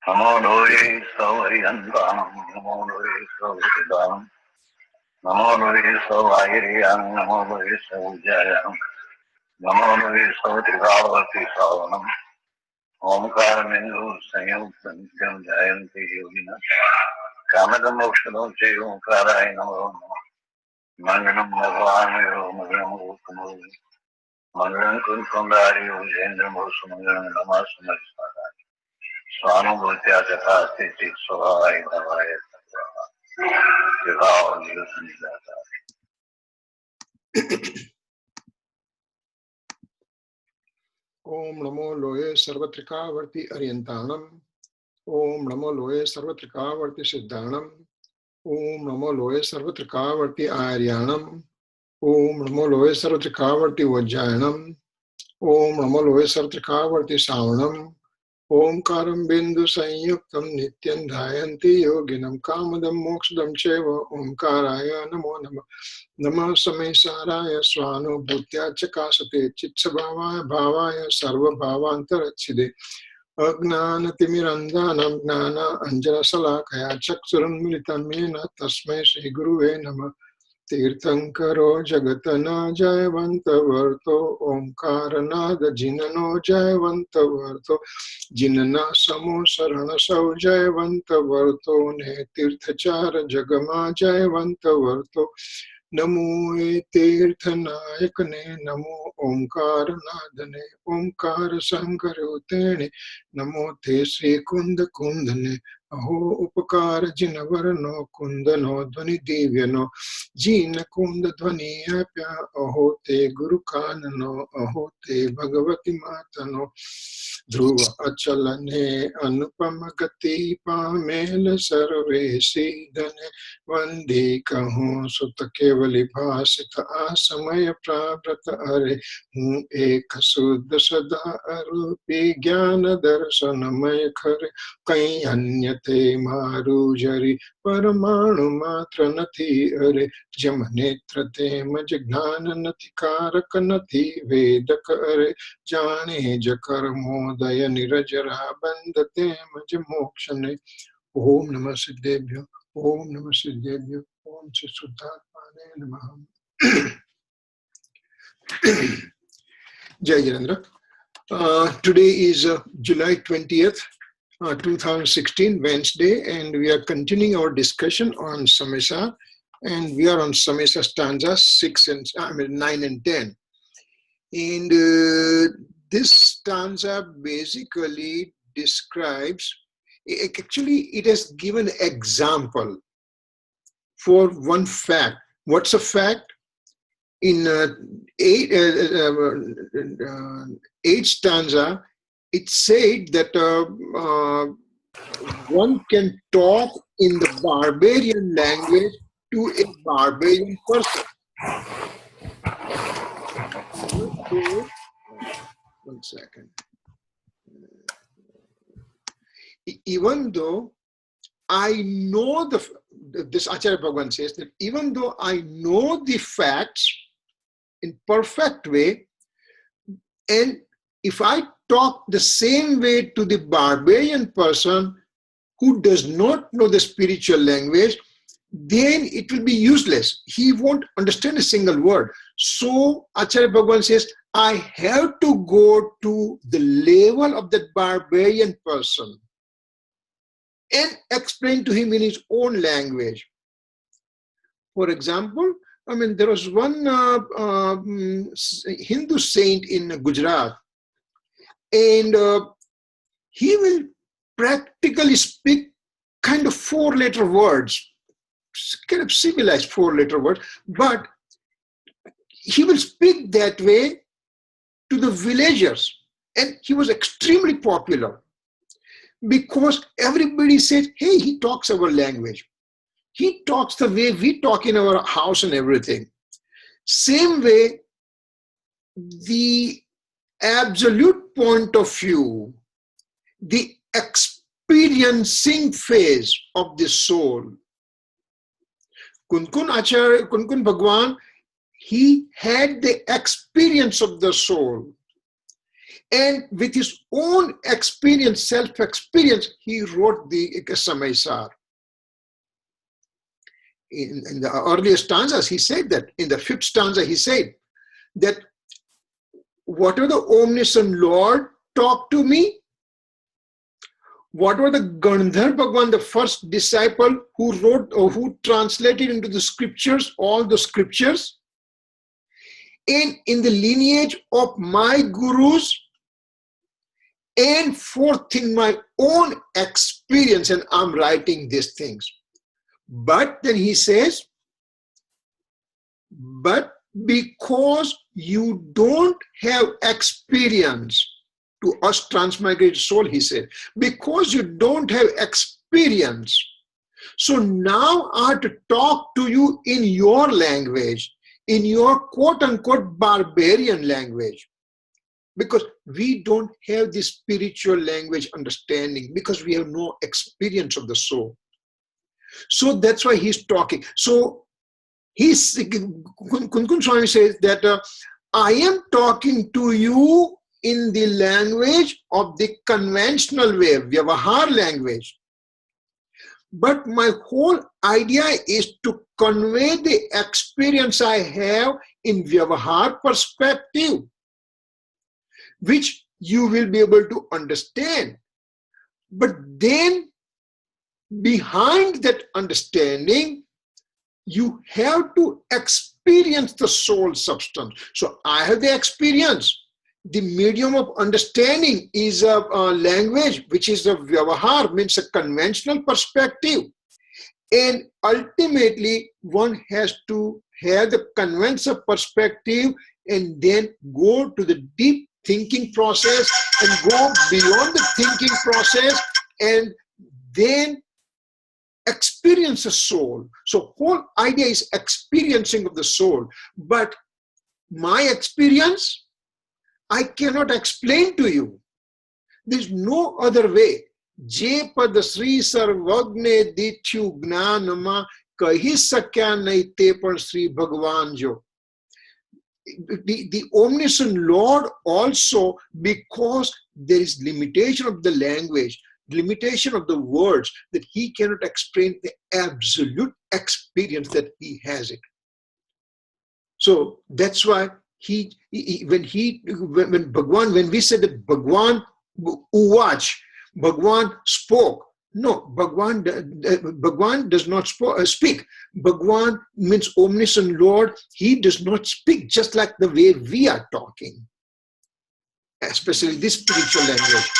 Namo Doi Sauriyantam, Namo Doi Sauridam, Namo Doi Sauriyam, Namo Doi Saujayam, Namo Doi Sautrivavati Savanam, Omkara Mindu Sanyukta Nityam Jayanti Yogina, Kamadam Mokshadam Che Omkaraya Namo, Mangalam Bhagavanayo, Mangalam Uttamam, Mangalam Kunkundari Ujendra Mosu, Mangalam Namasamaristara. Swanubhutya Jathasti Chit Swadhay Navaya Om Namo Loye Sarvatrikavarti Aryantanam. Om Namo Loye Sarvatrikavarti Siddhanam. Om Namo Loye Sarvatrikavarti Aryanam. Om Namo Loye Sarvatrikavarti Vajjayanam. Om Namo Loye Sarvatrikavarti Savanam. Om Karam Bindu Sanyuktam Nityam Dhayanti Yoginam Kamadam Mokshadam Cheva Om Karaya Namo Nama Nama Samaysaraya Swano Bhutya Chakasate Chitsabhavaya Bhavaya Sarva Bhavantarachide Agnana Timirandanam Gnana Anjana Salakaya Chaksuram Militam Mena Tasmai Shri Guruve Nama Tirthankaro Jagatana Jayavanta Varto Omkaranada Jinano Jayavanta Varto Jinana Samo Sarana Sau Jayavanta Varto Ne Tirthachara Jagama Jayavanta Varto Namo Tirthanayakane Namo Omkaranadane Omkara Sankarotene Namo Te Sri Kunda Kundane Aho Upakara Jinavarano Kundano Dvani Divyano Jina Kunda Dvani Apya Aho Te Guru Kanano Aho Te Bhagavati Matano Dhruva Achalane Anupamagati Pamela Sarve Siddhane Vande Kaho Sutta Kevali Bhasita Asamaya Pravrata Are Hu Eka Suddha Sada Arupi Jnana Darshanamaya Khare Kai Anyate Maru Jari Paramanu Matra Nati Are Jamanetra Tema Jagnana Nati Karaka Nati Vedaka Are Jane Jakarmodaya Nirajara Bandate Majamokshane Om Namah Siddhebhyo Om Namah Siddhebhyo Om Shri Suddhatmane Namah. Jai Jirendra. Today is July 20th, 2016, Wednesday, and we are continuing our discussion on Samaysar, and we are on Samaysar stanza 9 and 10. And this stanza basically describes, actually it has given an example for one fact. What's a fact? In 8th stanza, it said that one can talk in the barbarian language to a barbarian person. One second. Even though I know this Acharya Bhagavan says that even though I know the facts in perfect way, and if I talk the same way to the barbarian person who does not know the spiritual language, then it will be useless. He won't understand a single word. So Acharya Bhagavan says, I have to go to the level of that barbarian person and explain to him in his own language. For example, there was one Hindu saint in Gujarat, and he will practically speak kind of 4-letter words, kind of civilized 4-letter words, but he will speak that way to the villagers, and he was extremely popular because everybody said, hey, he talks our language. He talks the way we talk in our house and everything. Same way, the absolute point of view, the experiencing phase of the soul, Kunkun Bhagwan, he had the experience of the soul. And with his own experience, self-experience, he wrote the Samaysar. In the earlier stanzas, he said that. In the 5th stanza, he said that whatever the omniscient Lord talked to me, whatever the Gandhar Bhagwan, the first disciple who wrote or who translated into the scriptures, all the scriptures, and in the lineage of my gurus, and forth in my own experience, and I'm writing these things. But then he says, but because you don't have experience, to us transmigrated soul, he said, because you don't have experience, so now I have to talk to you in your language, in your quote-unquote barbarian language, because we don't have the spiritual language understanding, because we have no experience of the soul. So that's why he's talking. So Kunkun Swami says that I am talking to you in the language of the conventional way, Vyavahar language. But my whole idea is to convey the experience I have in Vyavahar perspective, which you will be able to understand. But then, behind that understanding, you have to experience the soul substance. So I have the experience. The medium of understanding is a language, which is a Vyavahar, means a conventional perspective. And ultimately, one has to have the conventional perspective and then go to the deep thinking process and go beyond the thinking process and then experience the soul. So whole idea is experiencing of the soul. But my experience, I cannot explain to you. There's no other way. Je pad Sri Sarvagne Dityu Gnanama Kahi Sakya Nahi Te Par Sri Bhagwan Jo. The omniscient Lord also, because there is limitation of the language, limitation of the words, that he cannot explain the absolute experience that he has it. So that's why when Bhagwan, when we said that Bhagwan Uwach, Bhagwan spoke. No, Bhagwan does not speak. Bhagwan means omniscient Lord. He does not speak just like the way we are talking, especially this spiritual language.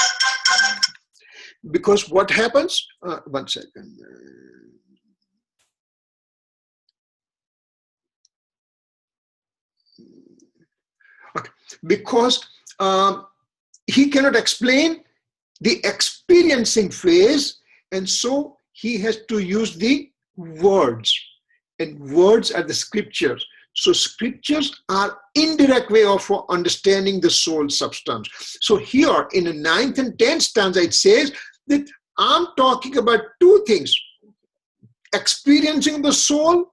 Because what happens? 1 second. Okay. Because he cannot explain the experiencing phase, and so he has to use the words, and words are the scriptures. So scriptures are indirect way of understanding the soul substance. So here in the 9th and 10th stanza, it says that I'm talking about two things: experiencing the soul,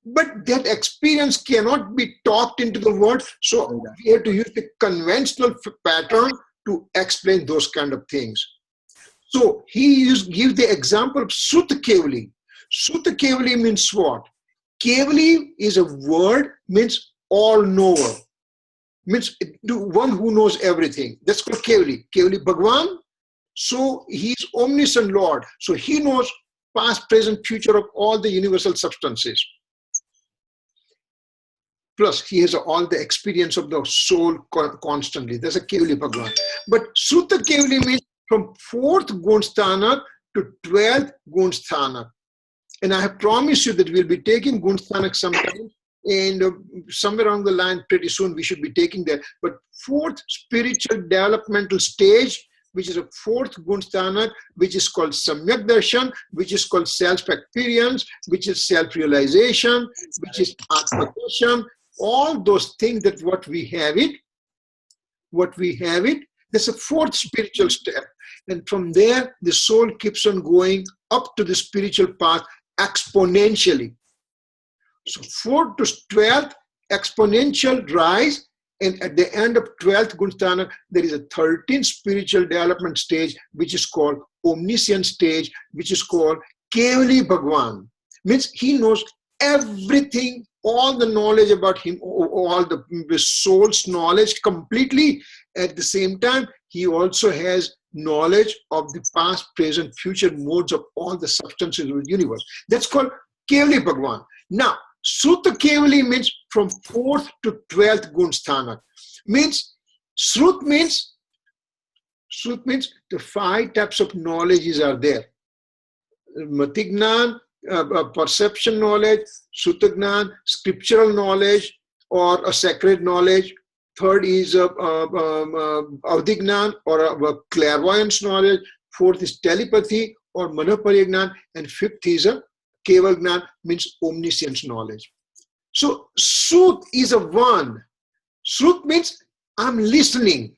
but that experience cannot be talked into the words. So we have to use the conventional pattern to explain those kind of things. So he gives the example of Sutta Kevali. Sutta Kevali means what? Kevali is a word, means all knower, means one who knows everything. That's called Kevali. Kevali Bhagwan. So he is omniscient Lord. So he knows past, present, future of all the universal substances. Plus, he has all the experience of the soul constantly. That's a Kevali Bhagwan. But Sutta Kevali means from 4th Gunsthanak to 12th Gunsthanak. And I have promised you that we'll be taking Gunsthanak sometime. And somewhere along the line, pretty soon, we should be taking that. But 4th spiritual developmental stage, which is a 4th Gunsthanak, which is called Samyak Darshan, which is called self-experience, which is self-realization, which is Atma-darshan. All those things that what we have it, that's a 4th spiritual step. And from there, the soul keeps on going up to the spiritual path exponentially. So 4th to 12th, exponential rise. And at the end of 12th Gunsthana, there is a 13th spiritual development stage, which is called omniscient stage, which is called Kevali Bhagwan. Means he knows everything, all the knowledge about him, all the soul's knowledge completely. At the same time, he also has knowledge of the past, present, future modes of all the substances of the universe. That's called Kevali Bhagwan. Now, Sutta Kevali means from 4th to 12th Gunsthana. Means Srut means the 5 types of knowledges are there. Matignan, perception knowledge, Sutta scriptural knowledge or a sacred knowledge. 3rd is Avdignan or clairvoyance knowledge. 4th is telepathy or Manoparignan. And 5th is a Kevalgnan, means omniscience knowledge. So Srut is a one. Srut means I'm listening.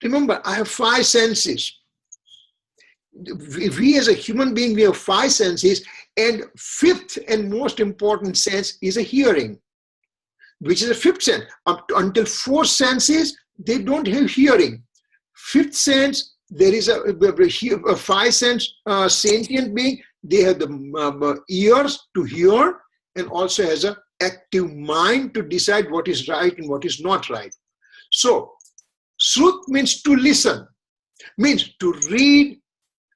Remember, I have 5 senses. We as a human being, we have 5 senses, and 5th and most important sense is a hearing, which is a 5th sense. Until 4 senses, they don't have hearing. 5th sense, there is a 5 sense sentient being. They have the ears to hear and also has an active mind to decide what is right and what is not right. So, Srut means to listen, means to read,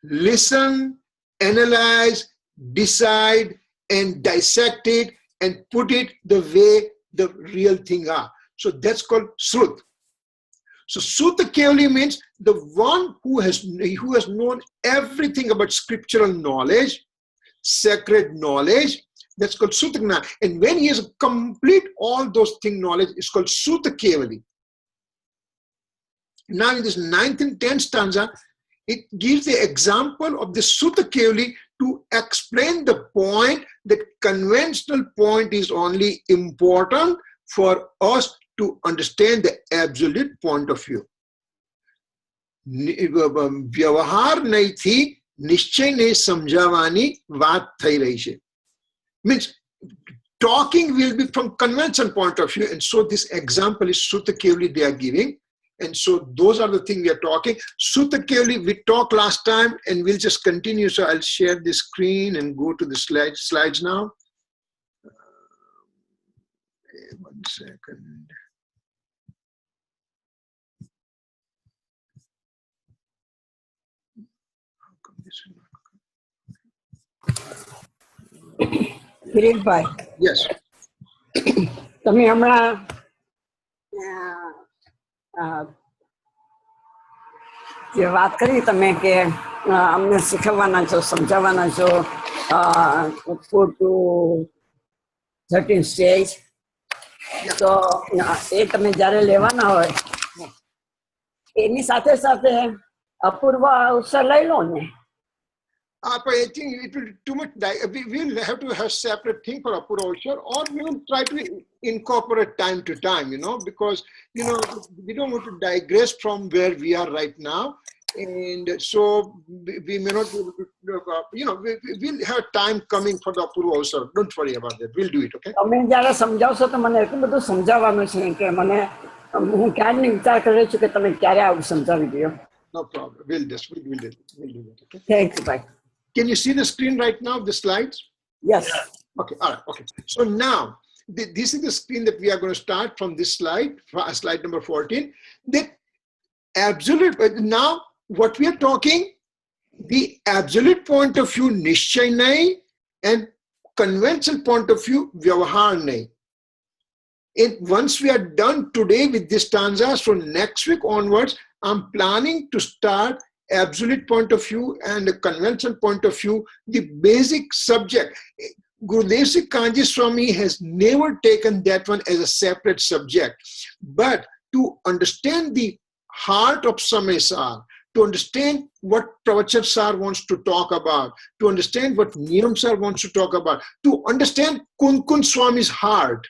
listen, analyze, decide, and dissect it and put it the way the real thing are. So that's called Srut. So Sutta Kevali means the one who has known everything about scriptural knowledge, sacred knowledge. That's called Sutta Gnana. And when he has complete all those things knowledge, it's called Sutta Kevali. Now in this 9th and 10th stanza, it gives the example of the Sutta Kevali to explain the point that conventional point is only important for us to understand the absolute point of view. Vyavahar nahi thi, nischay ne samjhavani vaat thai rahi છે. Means talking will be from conventional point of view, and so this example is Sutta Kevali they are giving. And so those are the things we are talking. Sutta Kevali, we talked last time, and we'll just continue. So I'll share the screen and go to the slides now. 1 second. How come this is not? Kirit bhai. Yes. તમે હમણાં જે વાત કરી તમે કે અમને શીખવવાના છો, સમજાવવાના છો 4 to 13 સ્ટેજ, તો એ તમે જ્યારે લેવાના હોય એની સાથે સાથે અપૂર્વ અવસર લઈ લો ને. But I think it will be too much. We will have to have separate thing for Apura Oshar, or we will try to incorporate time to time, because, we don't want to digress from where we are right now. And so we may not be able to, we'll have time coming for the Apura Oshar. Don't worry about that. We'll do it, okay? તમે જ્યારે સમજાવશો તો મને એટલું બધું સમજાવવાનું છે કે મને હું ક્યારની વિચાર કર્યો છું કે તમે ક્યારે આવું સમજાવી દો. No problem. We'll do that. Okay? Thanks, bye. Can you see the screen right now, the slides? Yes. Okay, all right, okay. So now, this is the screen that we are going to start from this slide number 14. That absolute, now what we are talking, the absolute point of view, Nishchay Nahi, and conventional point of view, Vyavahar Nahi. And once we are done today with this stanza, so next week onwards, I'm planning to start absolute point of view and a conventional point of view, the basic subject. Gurudev Singh Kanji Swami has never taken that one as a separate subject. But to understand the heart of Samaysar, to understand what Pravachan Sar wants to talk about, to understand what Niyam Sar wants to talk about, to understand Kun Swami's heart,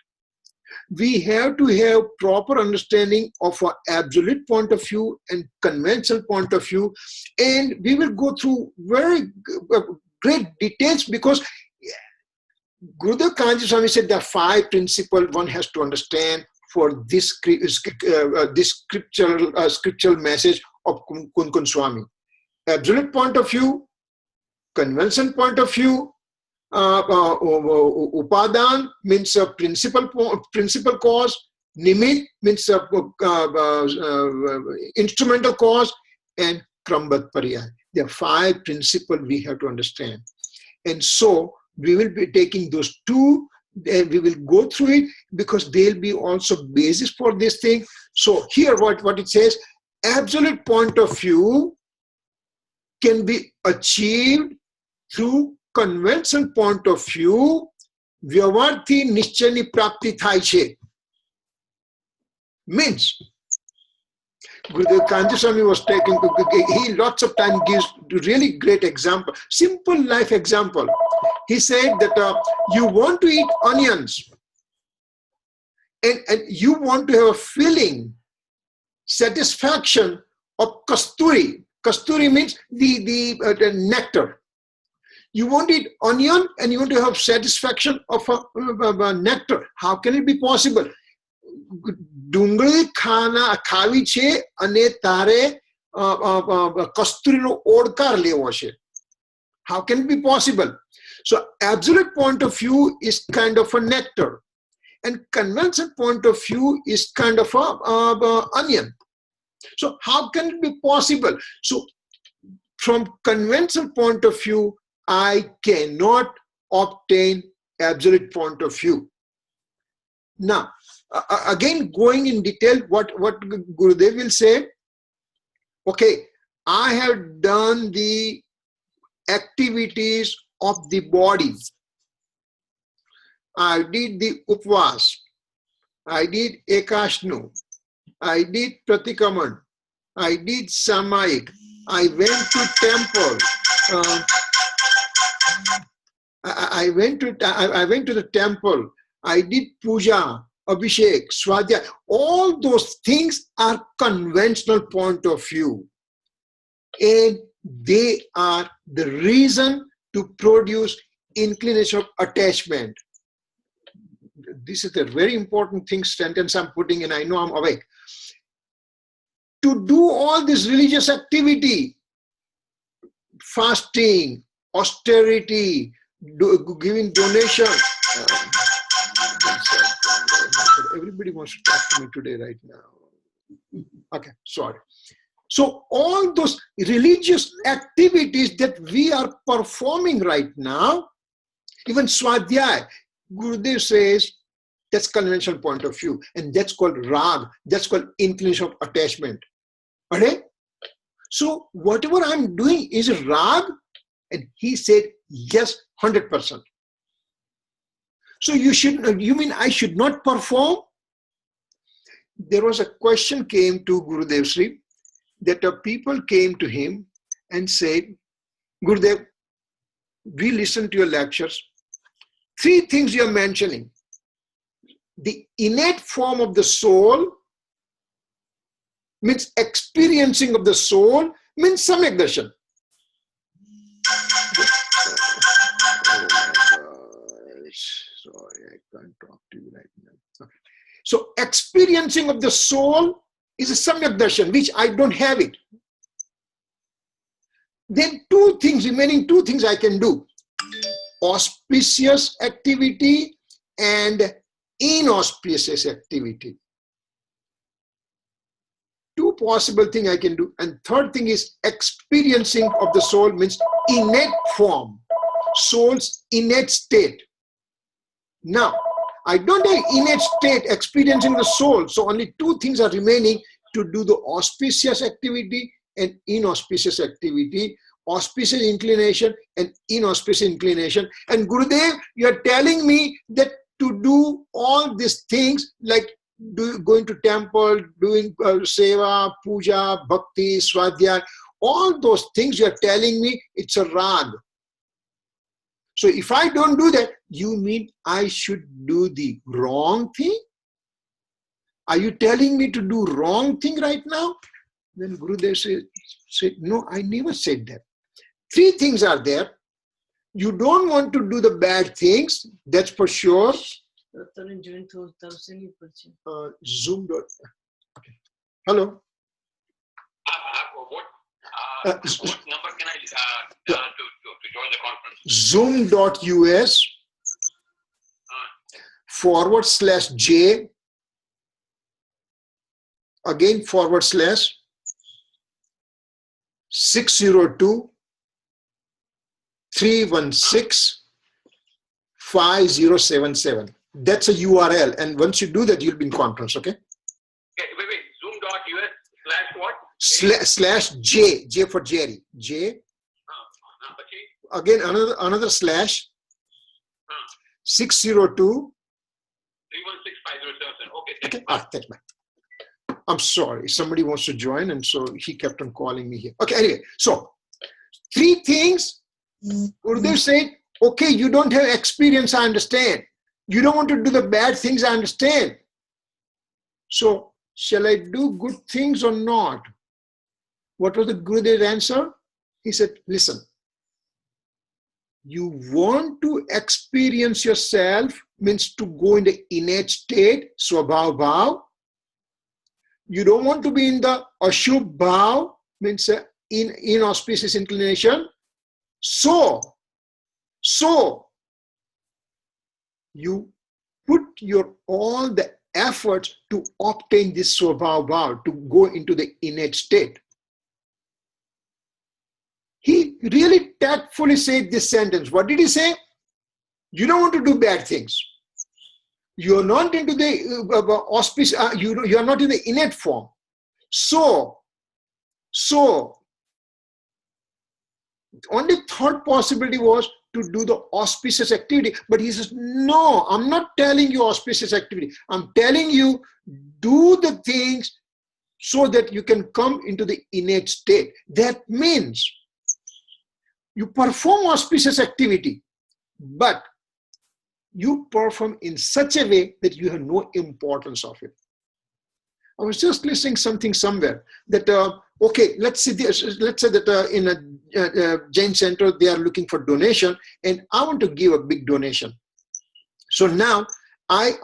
we have to have proper understanding of our absolute point of view and conventional point of view. And we will go through very great details, because Gurudev Kanji Swami said there are 5 principles one has to understand for this scriptural message of Kun Swami. Absolute point of view, convention point of view, upadan means a principal cause, nimit means instrumental cause, and krambat pariyay. There are 5 principles we have to understand. And so we will be taking those 2, and we will go through it because they'll be also basis for this thing. So here what it says, absolute point of view can be achieved through conventional point of view. Vyavarthi nischayni prapti thai che. Means Gurudev Kanji Swami was taking, he lots of time gives really great example, simple life example. He said that you want to eat onions and you want to have a feeling, satisfaction of kasturi. Kasturi means the nectar. You want to eat onion and you want to have satisfaction of nectar. How can it be possible? Dungri khana khavi che ane tare kasturi no odkar levo che. How can it be possible? So absolute point of view is kind of a nectar, and conventional point of view is kind of a onion. So how can it be possible? So from conventional point of view, I cannot obtain absolute point of view. Now, again, going in detail, what Gurudev will say, okay, I have done the activities of the body. I did the upvas, I did ekashnu, I did pratikaman, I did samayik, I went to temple, I went to the temple, I did puja, abhishek, swadhyay. All those things are conventional point of view, and they are the reason to produce inclination of attachment. This is a very important sentence I'm putting in. I know I'm awake. To do all this religious activity, fasting, austerity, giving donation. Everybody wants to talk to me today right now. Okay, sorry. So all those religious activities that we are performing right now, even Swadhyay, Gurudev says that's conventional point of view, and that's called rag, that's called inclination of attachment. Okay? So whatever I'm doing is rag, and he said yes, 100%. So you mean I should not perform? There was a question came to Gurudev Sri, that people came to him and said, Gurudev, we listened to your lectures. 3 things you are mentioning. The innate form of the soul means experiencing of the soul means samyak darshan. Sorry, I can't talk to you right now. Okay. So experiencing of the soul is a samyak darshan, which I don't have it. Then remaining two things I can do. Auspicious activity and inauspicious activity. 2 possible things I can do. And third thing is experiencing of the soul means innate form, soul's innate state. Now, I don't have innate state experiencing the soul, so only 2 things are remaining to do the auspicious activity and inauspicious activity, auspicious inclination and inauspicious inclination. And Gurudev, you are telling me that to do all these things like going to temple, doing seva, puja, bhakti, swadhyay, all those things you are telling me it's a rag. So if I don't do that, you mean I should do the wrong thing? Are you telling me to do wrong thing right now? Then Gurudev said, no, I never said that. 3 things are there. You don't want to do the bad things, that's for sure. Zoom. Okay. Hello. What number can I to join the conference? Zoom.us /J again /602 316 5077. That's a URL, and once you do that, you'll be in conference. Okay. Okay, wait. Zoom.us /what? /J for Jerry. J. Again another slash. 602 316 5077. Okay. Okay. Thanks, man. I'm sorry. Somebody wants to join, and so he kept on calling me here. Okay. Anyway, so 3 things. Gurudev said, okay, you don't have experience, I understand. You don't want to do the bad things, I understand. So, shall I do good things or not? What was the Gurudev's answer? He said, listen, you want to experience yourself, means to go in the innate state, Swabhav Bhav. You don't want to be in the Ashubh Bhav, means inauspicious inclination. So you put all the efforts to obtain this Swabhav Bhav, to go into the innate state. He really tactfully said this sentence. What did he say? You don't want to do bad things. You are not into the auspice. You are not in the innate form. So only third possibility was to do the auspicious activity. But he says, no, I'm not telling you auspicious activity. I'm telling you, do the things so that you can come into the innate state. That means you perform auspicious activity, but you perform in such a way that you have no importance of it. I was just listening something somewhere that, okay, let's say that in a Jain center, they are looking for donation, and I want to give a big donation. So now I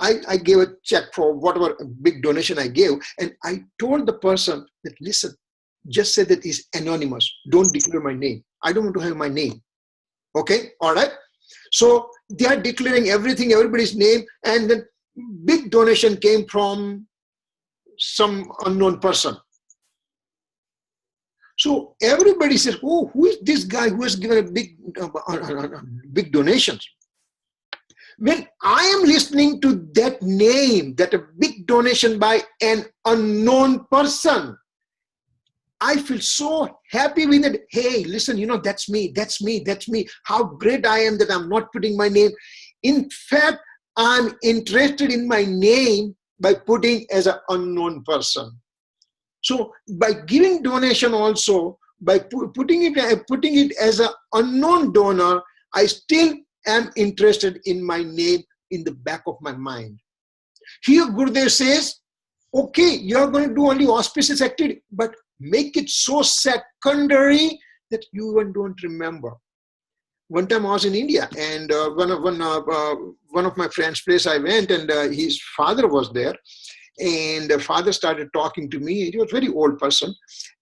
gave a check for whatever big donation I gave, and I told the person that, listen, just say that it's anonymous. Don't declare my name. I don't want to have my name. Okay, all right. So they are declaring everything, everybody's name, and then big donation came from some unknown person. So everybody says, oh, who is this guy who has given a big donations? When I am listening to that name, that a big donation by an unknown person, I feel so happy with it. Hey, listen, that's me. How great I am that I'm not putting my name. In fact, I'm interested in my name by putting as an unknown person. So by giving donation also, by putting it as an unknown donor, I still am interested in my name in the back of my mind. Here Gurudev says, okay, you're going to do only auspicious activity, but make it so secondary that you even don't remember. One time I was in India, and one of my friend's place I went, and his father was there, and the father started talking to me. He was a very old person,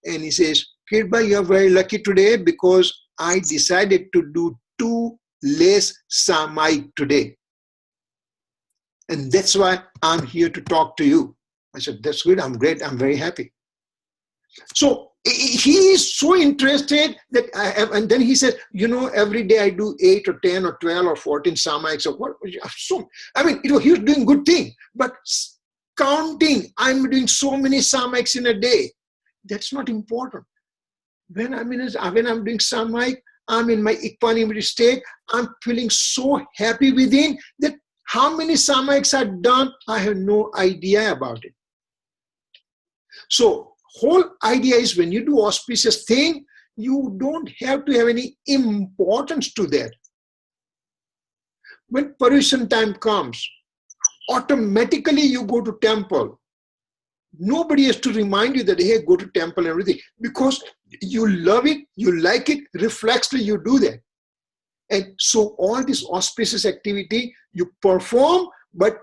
and he says, Kirit, you're very lucky today because I decided to do 2 less Samaik today, and that's why I'm here to talk to you. I said, that's good, I'm great, I'm very happy. So he is so interested that and then he said, every day I do 8 or 10 or 12 or 14 Samaiks or what. So, I mean, he was doing good thing, but counting, I'm doing so many Samaiks in a day. That's not important. When I'm doing Samaik, I'm in my equanimity state. I'm feeling so happy within that how many Samaiks are done, I have no idea about it. So, whole idea is when you do auspicious thing, you don't have to have any importance to that. When parution time comes, automatically you go to temple. Nobody has to remind you that, hey, go to temple and everything, because you love it, you like it, reflexively you do that. And so all this auspicious activity you perform, but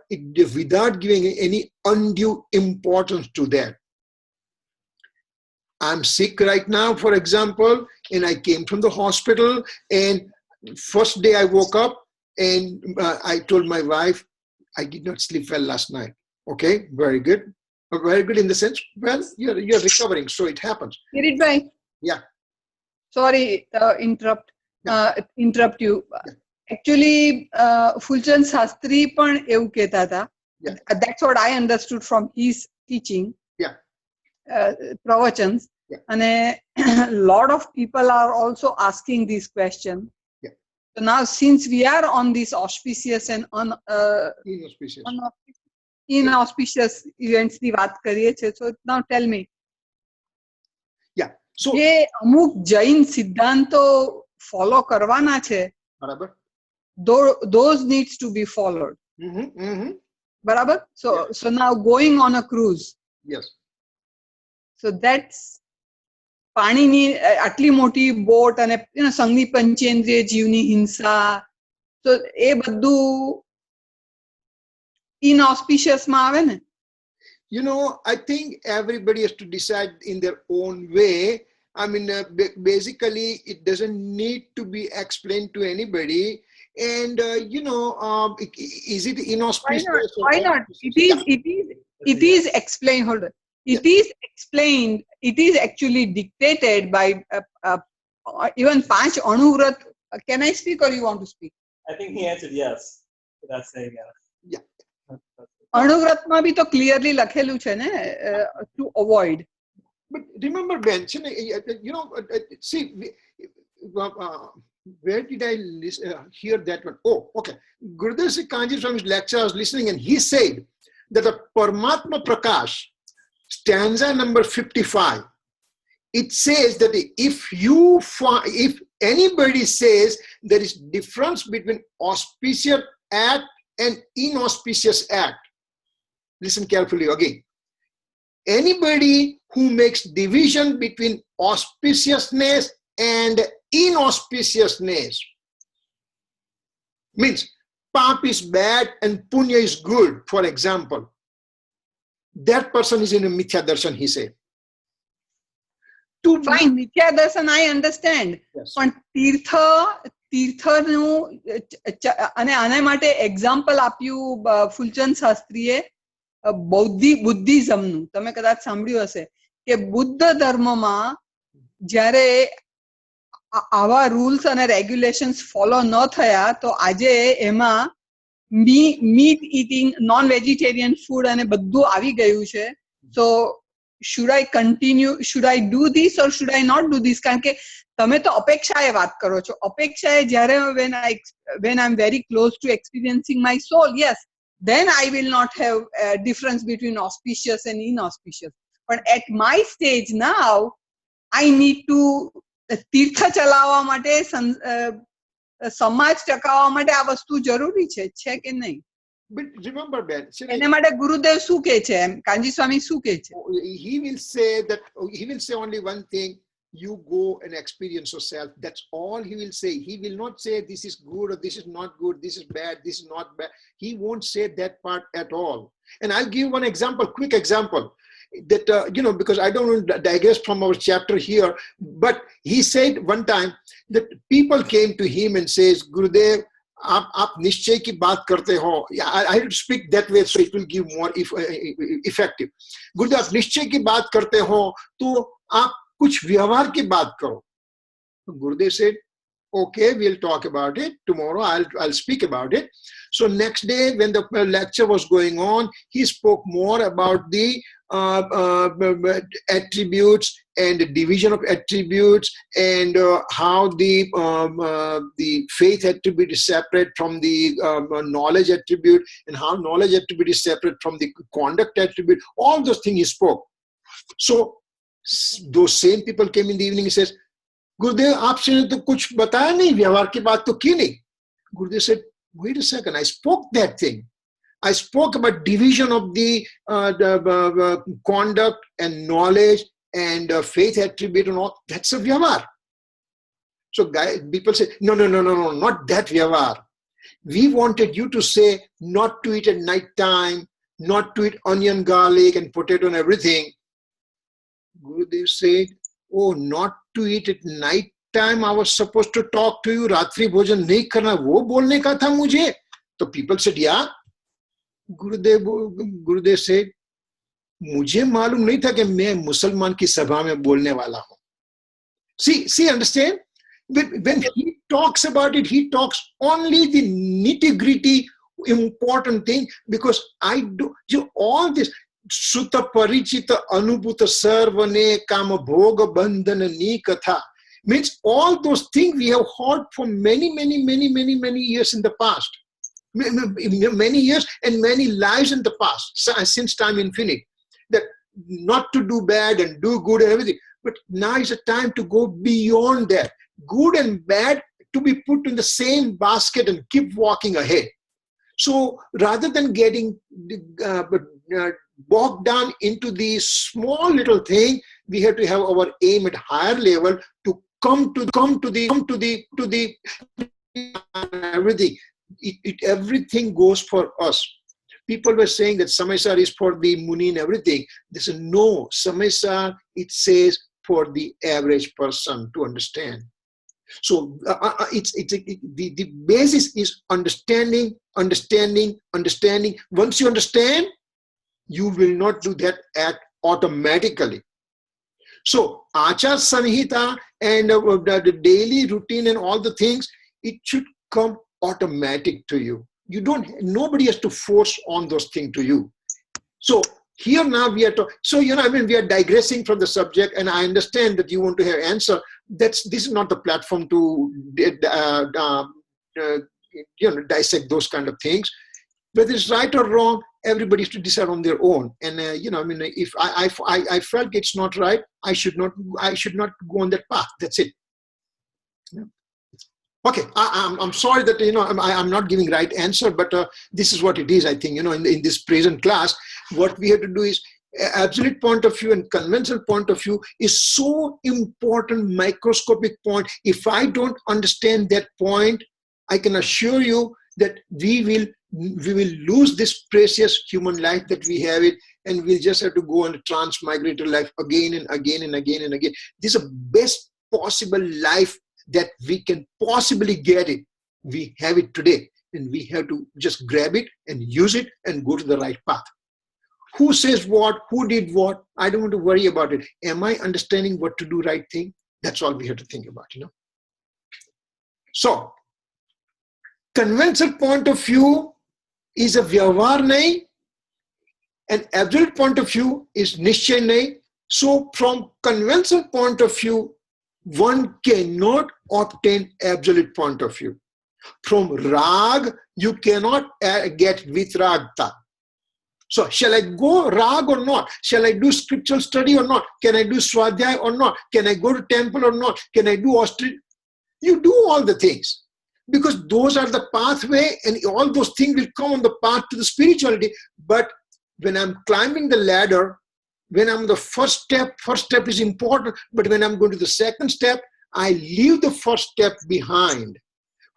without giving any undue importance to that. I'm sick right now, for example, and I came from the hospital, and first day I woke up and I told my wife, I did not sleep well last night. Okay, very good. Very good in the sense, well, you're recovering, so it happens. Kirit bhai. Yeah. Sorry, interrupt you. Yeah. Actually, Fulchand Sastri પણ એવું કહેતા હતા. Yeah. That's what I understood from his teaching. Yeah. Pravachans. Yeah. And a lot of people are also asking this question. Yeah. So now, since we are on this auspicious and inauspicious events ની વાત કરીએ છીએ, so now tell me. Yeah. So જે અમુક જૈન સિદ્ધાંતો follow કરવાના છે, બરાબર, those needs to be followed. બરાબર? So now going on a cruise. Yes. So that's પાણીની આટલી મોટી બોટ અને સંઘની પંચેન્દ્રિય જીવની હિંસા, તો એ બધું inauspicious માં આવે ને? You know, I think everybody has to decide in their own way. I mean, basically, it doesn't need to be explained to anybody. And, is it inauspicious? Why not? It is explained. Hold on. It is explained. It is actually dictated by even Panch Anuvrat. Can I speak or you want to speak? I think he answered yes without saying yes. Yeah. અણુવ્રતમાં બી તો clearly લખેલું છે ને, to avoid. But remember, Ben, see, where did I hear that one? Oh, okay. Gurudev Kanji from his lecture, I was listening, and he said that the Paramatma Prakash, stanza number 55, it says that if anybody says there is difference between auspicious act and inauspicious act, listen carefully again. Anybody who makes division between auspiciousness and inauspiciousness means pap is bad and punya is good, for example. That person is in a mithya darshan, he said. Fine, mithya darshan I understand. Yes. પણ તીર્થનું અને આના માટે example આપ્યું ફૂલચંદ શાસ્ત્રીએ બુદ્ધિઝમનું. તમે કદાચ સાંભળ્યું હશે કે બુદ્ધ ધર્મમાં જ્યારે આવા રૂલ્સ અને રેગ્યુલેશન્સ ફોલો ન થયા, તો આજે એમાં meet eating, non vegetarian food અને બધું આવી ગયું છે. સો should I continue, should I do this or should I not do this? કારણ કે તમે તો અપેક્ષાએ વાત કરો છો. અપેક્ષાએ જ્યારે when I'm very close to experiencing my soul, yes, then I will not have a difference between auspicious and inauspicious. But at my stage now, I need to તીર્થ ચલાવવા માટે, સમાજ ટકાવવા માટે આ વસ્તુ જરૂરી છે કે નહીં? But remember, Ben, એના માટે ગુરુદેવ શું કહે છે? કાંજી સ્વામી શું કહે છે? he will say only one thing: you go and experience yourself. That's all he will say. He will not say this is good or this is not good, this is bad, this is not bad. He won't say that part at all. And I'll give one example, quick example, that because I don't want to digress from our chapter here, but he said one time that people came to him and says, Gurudev, आप निश्चय की बात करते हो. I have to speak that way so it will give more effective. गुरुदेव, आप निश्चय की बात करते हो तो आप कुछ व्यवहार की बात करो. Gurudev said, okay, we'll talk about it tomorrow. I'll speak about it. So next day, when the lecture was going on, he spoke more about the attributes and the division of attributes, and how the faith attribute is separate from the knowledge attribute, and how knowledge attribute is separate from the conduct attribute. All those things he spoke. So those same people came in the evening and says, Gurudev, आपसे तो कुछ बताया नहीं, व्यवहार की बात तो की नहीं. Gurudev said, wait a second, I spoke that thing. I spoke about division of the conduct and knowledge and faith attribute and all. That's a vyavahar. So people say, no, not that Vyavar. We wanted you to say not to eat at night time, not to eat onion, garlic, and potato and everything. Gurudev said, oh, not to eat at night time. I was supposed to talk to you. Ratri bhojan nahi karna. Wo bolne ka tha mujhe. So people said, yeah. Gurudev said, मुझे मालूम नहीं था कि मैं मुसलमान की सभा में बोलने वाला हूं. See, understand? When he talks about it, he talks only the nitty-gritty important thing, because I do all this Sutta Parichita Anubhuta Sarvane Kama Bhoga Bandhana Nikatha means all those things we have heard for many years in the past. Many years and many lives in the past, since time infinite. That not to do bad and do good and everything. But now is a time to go beyond that. Good and bad to be put in the same basket and keep walking ahead. So rather than getting bogged down into the small little thing, we have to have our aim at higher level to come to the everything. Everything goes for us. People were saying that Samaysar is for the Muni and everything. They said, no, Samaysar, it says for the average person to understand. So the basis is understanding. Once you understand, you will not do that act automatically. So Achar Samhita and the daily routine and all the things, it should come automatic to you. Nobody has to force on those things to you. So here now we are we are digressing from the subject, and I understand that you want to have answer. This is not the platform to dissect those kind of things. Whether it's right or wrong, everybody has to decide on their own. And if I felt it's not right, I should not go on that path. That's it. Yeah. Okay, I'm sorry that I'm not giving right answer, but this is what it is. I think in this present class, what we have to do is absolute point of view and conventional point of view is so important, microscopic point. If I don't understand that point, I can assure you that we will lose this precious human life that we have it, and we'll just have to go on a transmigratory life again and again and again and again. This is the best possible life that we can possibly get it. We have it today, and we have to just grab it and use it and go to the right path. Who says what, who did what, I don't want to worry about it. Am I understanding what to do right thing? That's all we have to think about, So, conventional point of view is a Vyavhar nahi, and absolute point of view is Nishchay nahi. So, from conventional point of view, one cannot obtain absolute point of view. From rag, you cannot get vitragta. So, shall I go rag or not? Shall I do scriptural study or not? Can I do Swadhay or not? Can I go to temple or not? Can I do ostrich? You do all the things, because those are the pathway, and all those things will come on the path to the spirituality. But when I'm climbing the ladder, when I'm the first step is important, but when I'm going to the second step, I leave the first step behind.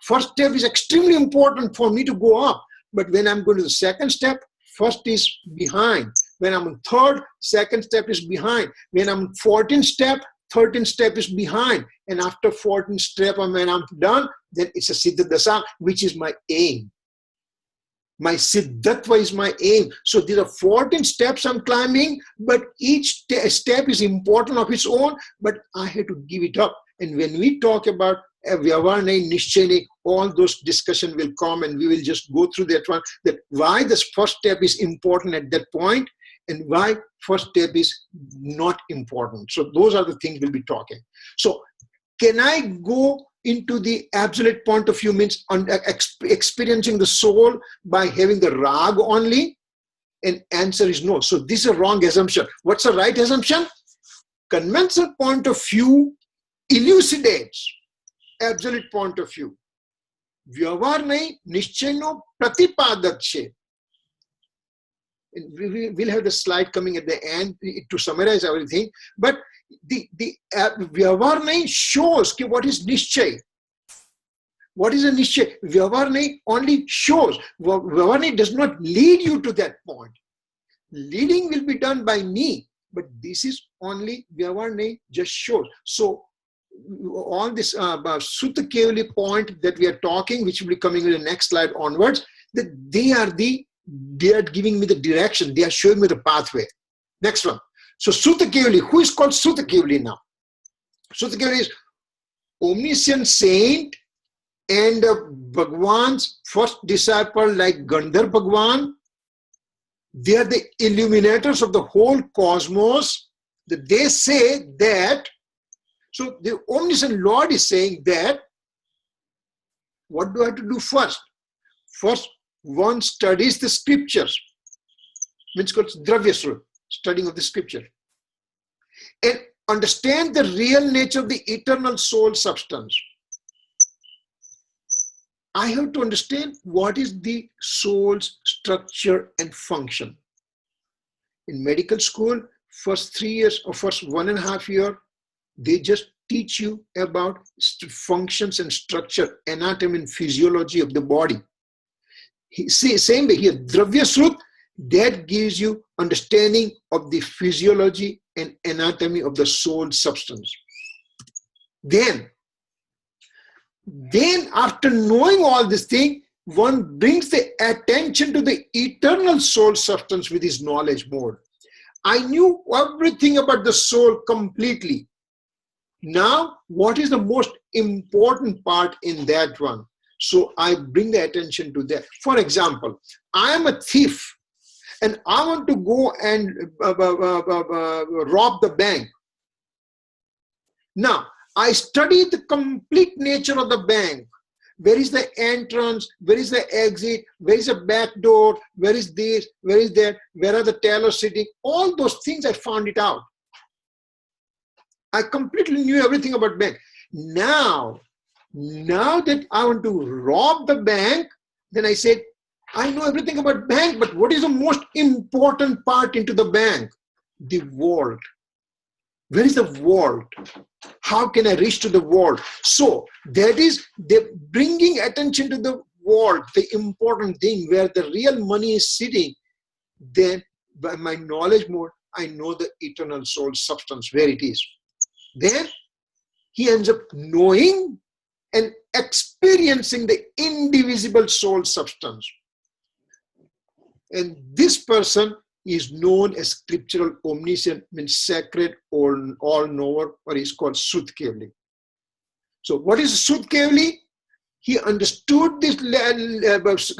First step is extremely important for me to go up, but when I'm going to the second step, first is behind. When I'm on third, second step is behind. When I'm 14th step, 13th step is behind. And after 14th step, when I'm done, then it's a Siddha Dasa, which is my aim. My Siddhatva is my aim. So these are 14 steps I'm climbing, but each step is important of its own, but I have to give it up. And when we talk about Vyavhar nahi, Nishchay nahi, all those discussion will come, and we will just go through that one, that why this first step is important at that point, and why first step is not important. So those are the things we'll be talking. So can I go into the absolute point of view, means experiencing the soul by having the rag only? And answer is no. So this is a wrong assumption. What's the right assumption? Conventional point of view elucidates absolute point of view. Vyavhar nahi, Nishchay no pratipadak che. We'll have the slide coming at the end to summarize everything. But the Vyavahar nahi shows ki what is Nishchay. What is a Nishchay? Vyavahar nahi only shows. Vyavahar nahi does not lead you to that point. Leading will be done by me, but this is only Vyavahar nahi just shows. So all this Sutta Kevali point that we are talking, which will be coming in the next slide onwards, that they are giving me the direction. They are showing me the pathway. Next one. So Sutta Kevali, who is called Sutta Kevali now? Sutta Kevali is omniscient saint and Bhagwan's first disciple, like Gandhar Bhagwan. They are the illuminators of the whole cosmos. They say that, so the omniscient Lord is saying that, what do I have to do first? First, one studies the scriptures, which is called Dravyasruta, studying of the scripture, and understand the real nature of the eternal soul substance. I have to understand what is the soul's structure and function. In medical school, first 3 years or first 1.5 years, they just teach you about functions and structure, anatomy and physiology of the body. Same way here, Dravyasruta, that gives you understanding of the physiology and anatomy of the soul substance. Then after knowing all this thing, one brings the attention to the eternal soul substance with his knowledge mode. I knew everything about the soul completely. Now, what is the most important part in that one? So I bring the attention to that. For example, I am a thief and I want to go and rob the bank. Now, I study the complete nature of the bank. Where is the entrance? Where is the exit? Where is the back door? Where is this? Where is that? Where are the tellers sitting? All those things I found it out. I completely knew everything about bank. Now that I want to rob the bank, then I said, I know everything about bank, but what is the most important part into the bank? The vault. Where is the vault? How can I reach to the vault? So that is the bringing attention to the vault, the important thing where the real money is sitting. Then by my knowledge mode, I know the eternal soul substance, where it is. Then he ends up knowing and experiencing the indivisible soul substance. And this person is known as scriptural omniscient, means sacred or all-knower, or is called Sutta Kevali. So what is Sutta Kevali? He understood these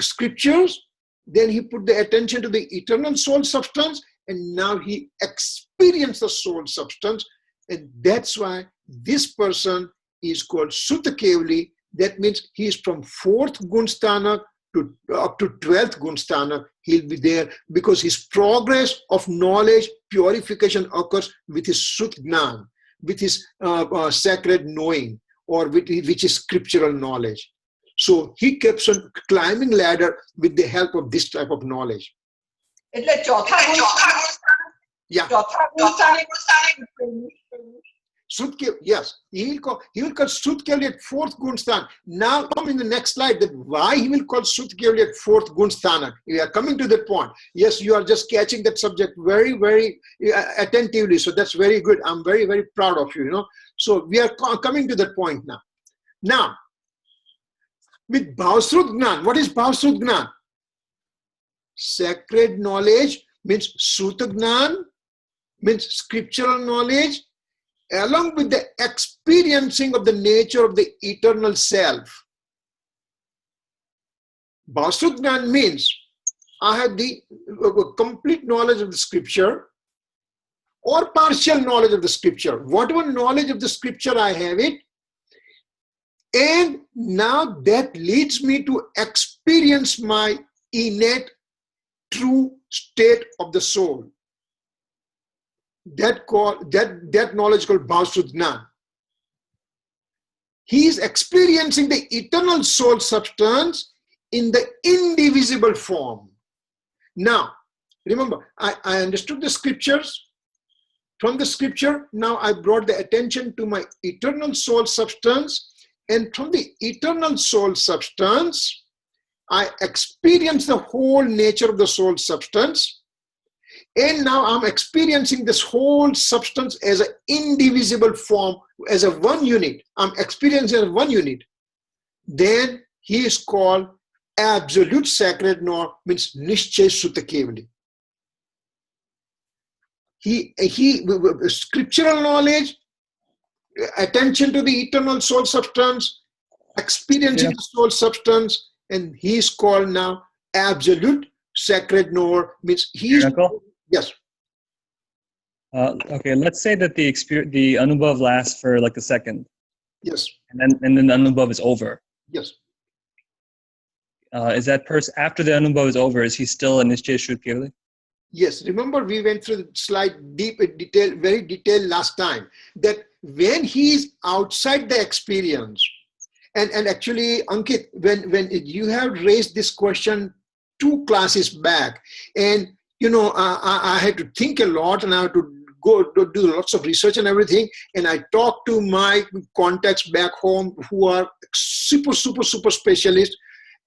scriptures, then he put the attention to the eternal soul substance, and now he experienced the soul substance, and that's why this person is called Sutta Kevali. That means he is from 4th Gunstana to up to 12th Gunstana. He'll be there because his progress of knowledge, purification occurs with his Sutta Gnan, with his sacred knowing, or which is scriptural knowledge. So he keeps on climbing ladder with the help of this type of knowledge. Yeah. Yes, he will call Sutta Kevali at 4th Gunsthana. Now come in the next slide that why he will call Sutta Kevali at 4th Gunsthana. We are coming to that point. Yes, you are just catching that subject very, very attentively. So that's very good. I'm very, very proud of you, So we are coming to that point now. Now, with Bhavasruta Gnan, what is Bhavasruta Gnan? Sacred knowledge means Sutta Gnan, means scriptural knowledge, along with the experiencing of the nature of the eternal self. Bhavasruta Gnan means I have the complete knowledge of the scripture or partial knowledge of the scripture. Whatever knowledge of the scripture I have it, and now that leads me to experience my innate true state of the soul. That knowledge called Bhavasruta Gnan. He is experiencing the eternal soul substance in the indivisible form. Now, remember, I understood the scriptures, from the scripture, now I brought the attention to my eternal soul substance, and from the eternal soul substance, I experience the whole nature of the soul substance, and now I'm experiencing this whole substance as an indivisible form, as a one unit. I'm experiencing as one unit. Then he is called absolute sacred knower, means Nishchay Sutta Kevali. He scriptural knowledge, attention to the eternal soul substance, experiencing the soul substance, and he is called now absolute sacred knower, means he is. Yes. Okay, let's say that the anubhav lasts for like a second. Yes. And then the anubhav is over. Yes. Is that person after the anubhav is over? Is he still a Nishchay Shuddha Kevali? Yes. Remember, we went through the slide deep in detail, very detailed last time, that when he is outside the experience, and actually, Ankit, when you have raised this question 2 classes back, and I had to think a lot, and I had to go to do lots of research and everything. And I talked to my contacts back home who are super specialists.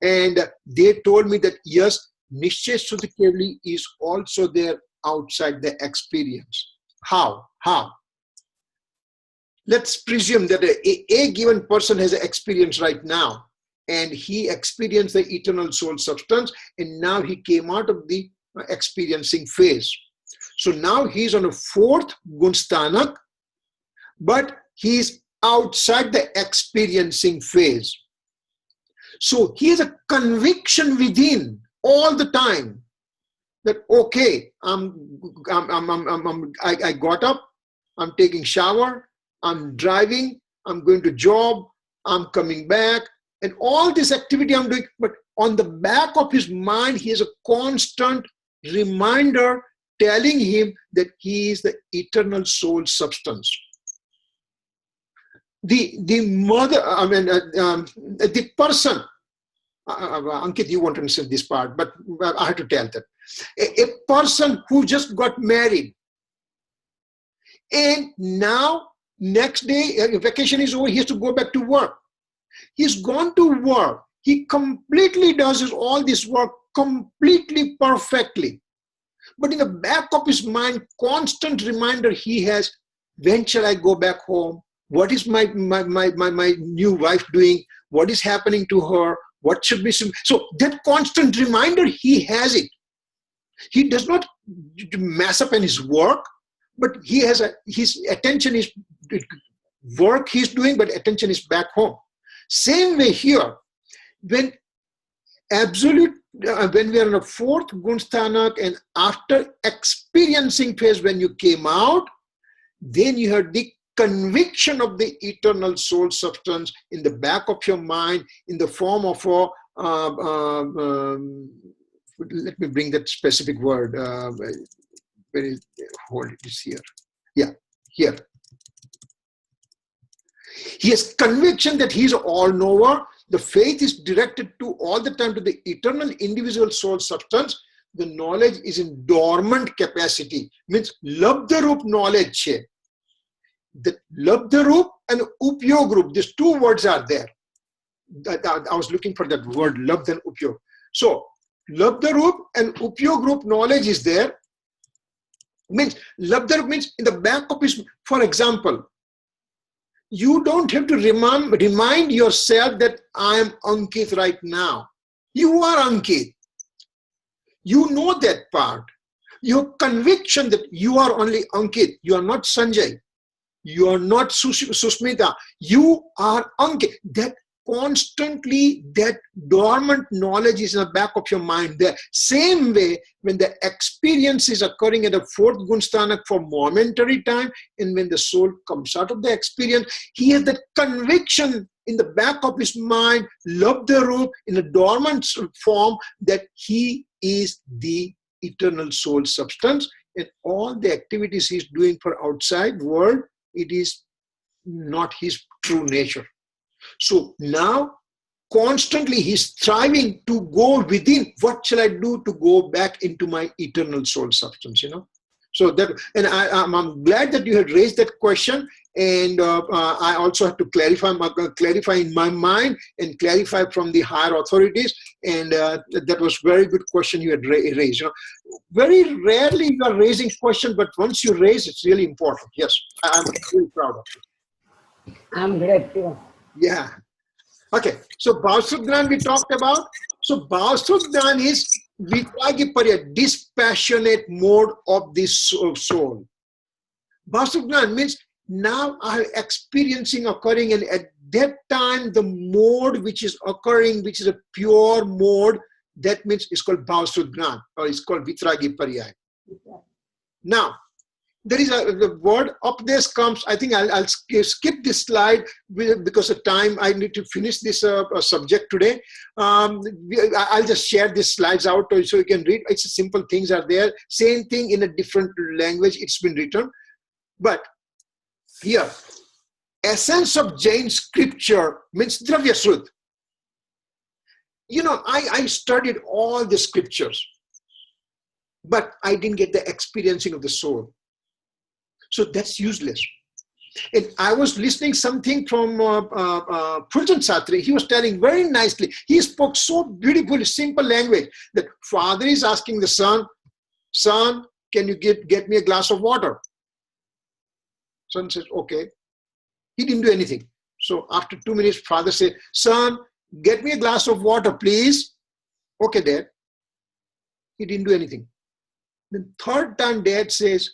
And they told me that, yes, Nishchay Shuddha Kevali is also there outside the experience. How? Let's presume that a given person has an experience right now, and he experienced the eternal soul substance, and now he came out of the experiencing phase. So now he's on a 4th gunsthanak, but he's outside the experiencing phase. So he has a conviction within all the time that, okay, I got up, I'm taking shower, I'm driving, I'm going to job, I'm coming back, and all this activity I'm doing, but on the back of his mind, he has a constant reminder telling him that he is the eternal soul substance. The person, Ankit, you won't understand this part, but I have to tell that. A person who just got married, and now next day, vacation is over, he has to go back to work. He's gone to work. He completely does all this work completely perfectly. But in the back of his mind, constant reminder he has, when shall I go back home? What is my new wife doing? What is happening to her? What should be? So that constant reminder, he has it. He does not mess up in his work, but he has his attention is work he's doing, but attention is back home. Same way here, when we are in a 4th gunsthanak, and after experiencing phase, when you came out, then you had the conviction of the eternal soul substance in the back of your mind in the form of let me bring that specific word. Where is, hold it, is here. Yeah, here. He has conviction that he is all-knower. The faith is directed to all the time to the eternal individual soul substance. The knowledge is in dormant capacity. Means labdharup knowledge. The labdharup and upyogrup, these 2 words are there. I was looking for that word, labdh and upyog. So labdharup and upyogrup knowledge is there. Means labdharup means in the back of his, for example, you don't have to remind yourself that I am Ankit right now. You are Ankit. You know that part. Your conviction that you are only Ankit. You are not Sanjay. You are not Susmita. You are Ankit. That constantly, that dormant knowledge is in the back of your mind there. Same way, when the experience is occurring at the 4th gunsthanak for momentary time, and when the soul comes out of the experience, he has that conviction in the back of his mind, labdharup, in a dormant form, that he is the eternal soul substance, and all the activities he's doing for outside world, it is not his true nature. So now, constantly he's striving to go within. What shall I do to go back into my eternal soul substance, So that, and I'm glad that you had raised that question, and I also have to clarify in my mind and clarify from the higher authorities. And that was very good question you had raised. You know, very rarely you are raising question, but once you raise, it's really important. Yes, I'm really proud of you. I'm glad too. Yeah. Okay. So Bhavsudgnan we talked about. So Bhavsudgnan is Vitragiparya, dispassionate mode of the soul. Bhavsudgnan means now I am experiencing occurring, and at that time the mode which is occurring, which is a pure mode, that means it's called Bhavsudgnan, or it's called Vitragiparya. Now, there is the word Updes comes. I think I'll skip this slide because of time. I need to finish this subject today. I'll just share these slides out so you can read. It's simple things are there. Same thing in a different language. It's been written. But here, essence of Jain scripture means Dravya Shrut. You know, I studied all the scriptures, but I didn't get the experiencing of the soul. So that's useless. And I was listening something from Fuljan Satri. He was telling very nicely. He spoke so beautifully, simple language that father is asking the son, son, can you get me a glass of water? Son says, okay. He didn't do anything. So after 2 minutes, father said, son, get me a glass of water, please. Okay, dad. He didn't do anything. Then third time, dad says,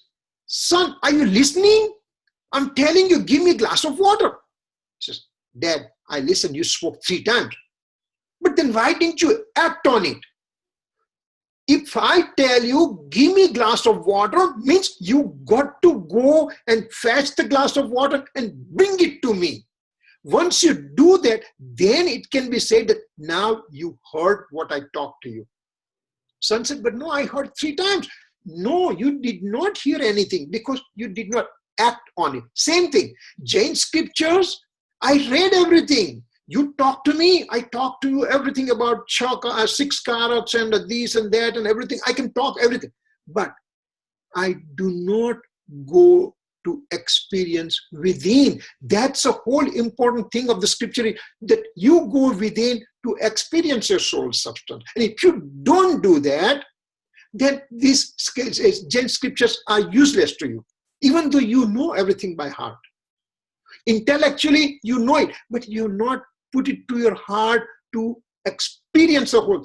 son, are you listening? I'm telling you, give me a glass of water. He says, dad, I listened, you spoke 3 times. But then why didn't you act on it? If I tell you, give me a glass of water, means you got to go and fetch the glass of water and bring it to me. Once you do that, then it can be said that now you heard what I talked to you. Son said, but no, I heard 3 times. No, you did not hear anything because you did not act on it. Same thing. Jain scriptures, I read everything. You talk to me, I talk to you everything about 6 carats and this and that and everything. I can talk everything. But I do not go to experience within. That's a whole important thing of the scripture, that you go within to experience your soul substance. And if you don't do that, then these Jain scriptures are useless to you, even though you know everything by heart. Intellectually, you know it, but you not put it to your heart to experience the whole.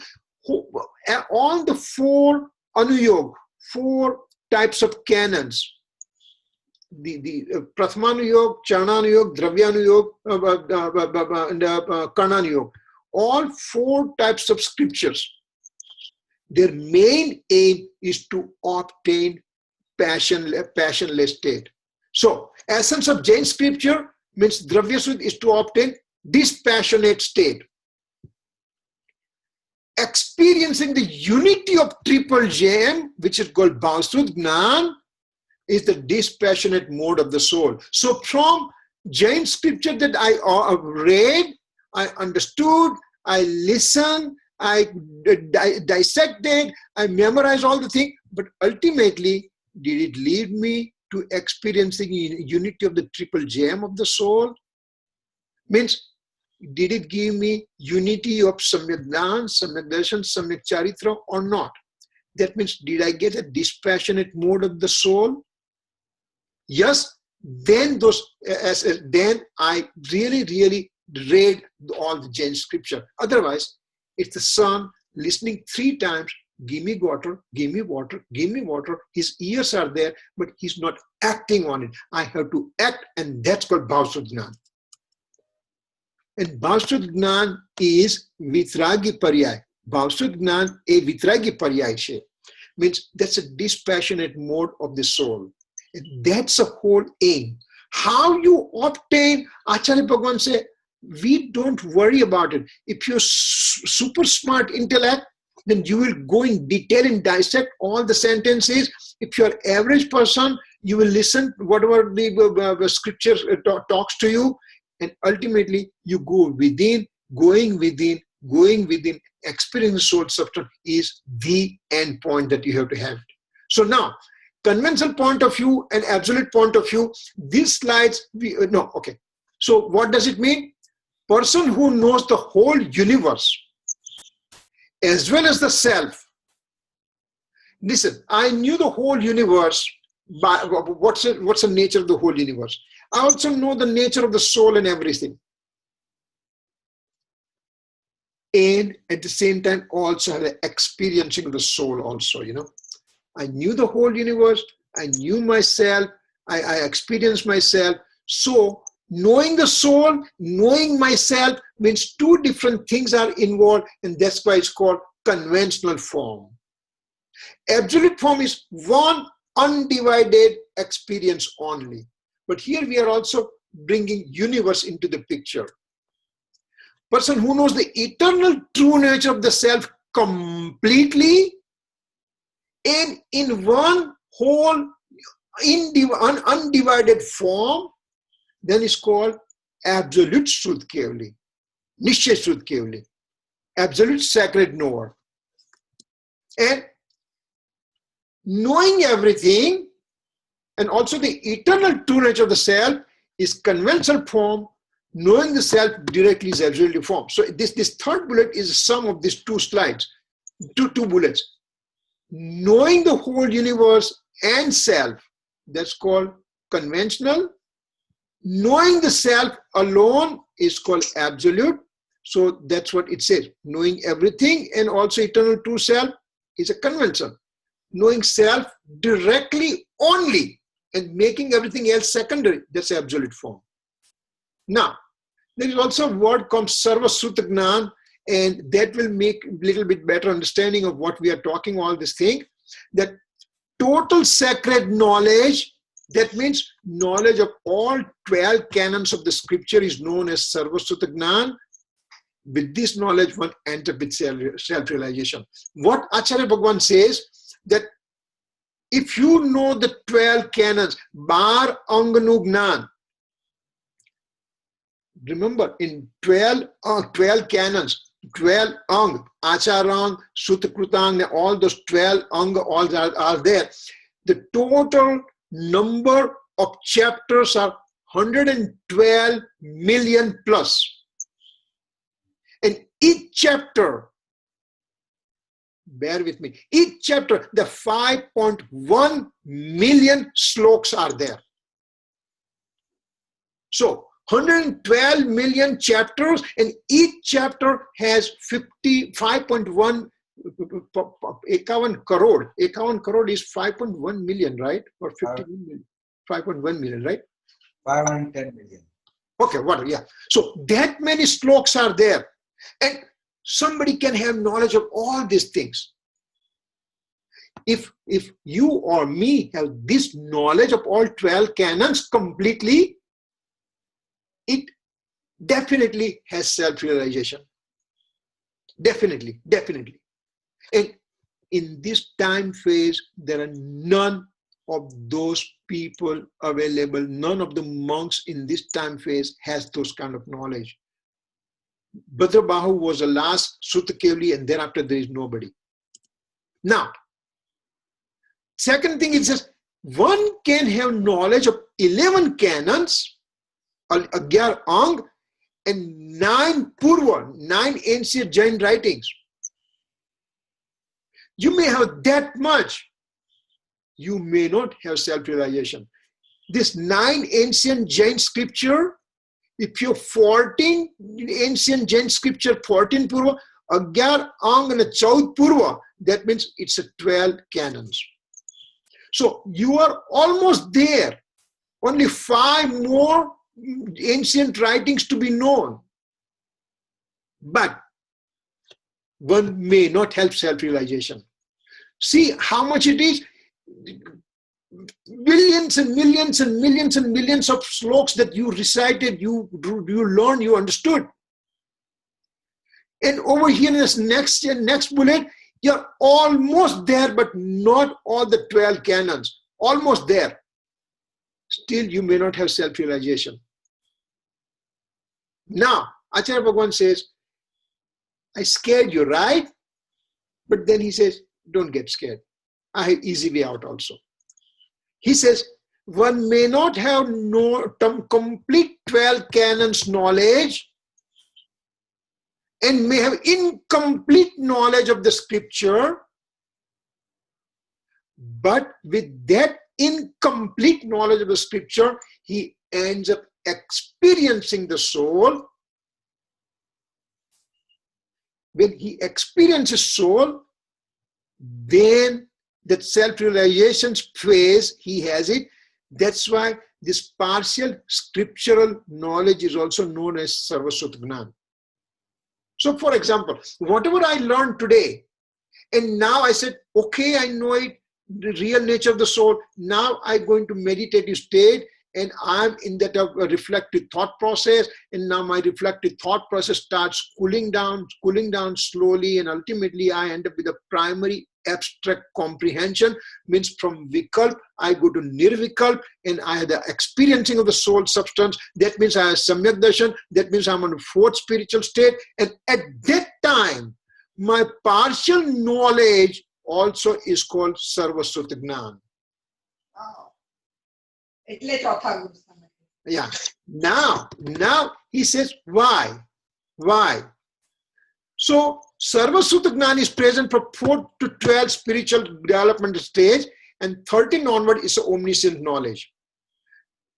All the 4 anuyog, 4 types of canons, the Prathamanuyog, Charananuyog, Dravyanuyog, and Karnanuyog, all 4 types of scriptures, their main aim is to obtain passionless state. So, essence of Jain scripture means Dravya Shrut is to obtain dispassionate state. Experiencing the unity of triple JM, which is called Bhavsudgnan, is the dispassionate mode of the soul. So, from Jain scripture that I read, I understood, I listened, I dissected, I memorized all the things, but ultimately, did it lead me to experiencing unity of the triple gem of the soul? Means, did it give me unity of Samyak Dhyan, Samyak Darshan, Samyak Charitra or not? That means, did I get a dispassionate mode of the soul? Yes, then then I really read all the Jain scripture. Otherwise, it's the son listening 3 times, give me water, give me water, give me water. His ears are there, but he's not acting on it. I have to act, and that's called Bhavsudgnan. And Bhavsudgnan is Vitragi Paryay. Bhavsudgnan a Vitragi Paryay means that's a dispassionate mode of the soul. And that's a whole aim. How you obtain, Acharya Bhagavan say, we don't worry about it. If you're super smart intellect, then you will go in detail and dissect all the sentences. If you're average person, you will listen whatever the scripture talks to you, and ultimately you go within, going within, experiencing soul substance is the end point that you have to have. So now, conventional point of view and absolute point of view, these slides, no, okay. So what does it mean? Person who knows the whole universe as well as the self. Listen, I knew the whole universe. By what's the nature of the whole universe? I also know the nature of the soul and everything. And at the same time, also have the experiencing of the soul also, you know. I knew the whole universe. I knew myself. I experienced myself. So knowing the soul, knowing myself means two different things are involved, and that's why it's called conventional form. Absolute form is one undivided experience only. But here we are also bringing universe into the picture. Person who knows the eternal true nature of the self completely and in one whole undivided form, then is called absolute Shuddh Kevali, Nishchay Shuddh Kevali, absolute sacred knower. And knowing everything and also the eternal true nature of the self is conventional form. Knowing the self directly is absolute form. So this third bullet is a sum of these two slides, two bullets. Knowing the whole universe and self, that's called conventional. Knowing the self alone is called absolute. So that's what it says. Knowing everything and also eternal true self is a conventional. Knowing self directly only and making everything else secondary, that's absolute form. Now, there is also a word called Sarva Sutra Gnan, and that will make a little bit better understanding of what we are talking, all this thing. That total sacred knowledge, that means knowledge of all 12 canons of the scripture is known as Sarva Sutra Gnan. With this knowledge, one enters with self-realization. What Acharya Bhagwan says, that if you know the 12 canons, Bar Anganu Gnan, remember in 12 canons, 12 Ang, Acharang, Sutakrutang, all those 12 Ang, all are there. The total number of chapters are 112 million plus. And each chapter, bear with me, each chapter, the 5.1 million sloks are there. So 112 million chapters, and each chapter has 5.1 51 crore. 51 crore is 5.1 million, right? Or 51 million. 5.1 million, right? 510 million. Okay, whatever, yeah. So that many sloks are there. And somebody can have knowledge of all these things. If you or me have this knowledge of all 12 canons completely, it definitely has self-realization. Definitely. And in this time phase, there are none of those people available. None of the monks in this time phase has those kind of knowledge. Bhadrabahu was the last Sutta Kevali, and thereafter there is nobody. Now, second thing is just one can have knowledge of 11 canons, Agyar Ang, and 9 Purva, 9 ancient Jain writings. You may have that much. You may not have self-realization. This 9 ancient Jain scripture, if you have 14 ancient Jain scripture, 14 Purva, Agyar Ang and 14 Purva, that means it's a 12 canons. So you are almost there. Only 5 more ancient writings to be known. But one may not help self-realization. See how much it is. Millions and millions and millions and millions of sloks that you recited, you learned, you understood. And over here in this next bullet, you're almost there, but not all the 12 canons. Almost there. Still, you may not have self-realization. Now, Acharya Bhagwan says, I scared you, right? But then he says, don't get scared. I have easy way out also. He says, one may not have complete 12 canons knowledge and may have incomplete knowledge of the scripture, but with that incomplete knowledge of the scripture, he ends up experiencing the soul. When he experiences soul, then that self-realization phase, he has it. That's why this partial scriptural knowledge is also known as Sarvasut Gnan. So for example, whatever I learned today, and now I said, okay, I know it, the real nature of the soul. Now I'm going to meditative state, and I'm in that reflective thought process, and now my reflective thought process starts cooling down slowly, and ultimately I end up with a primary abstract comprehension. Means from vikalp I go to nirvikalp, and I have the experiencing of the soul substance. That means I have samyak darshan. That means I'm on a fourth spiritual state, and at that time my partial knowledge also is called Sarvasut Gnan. Yeah. Now he says, why? So Sarvasut Gnan is present from 4 to 12 spiritual development stage, and 13 onward is omniscient knowledge.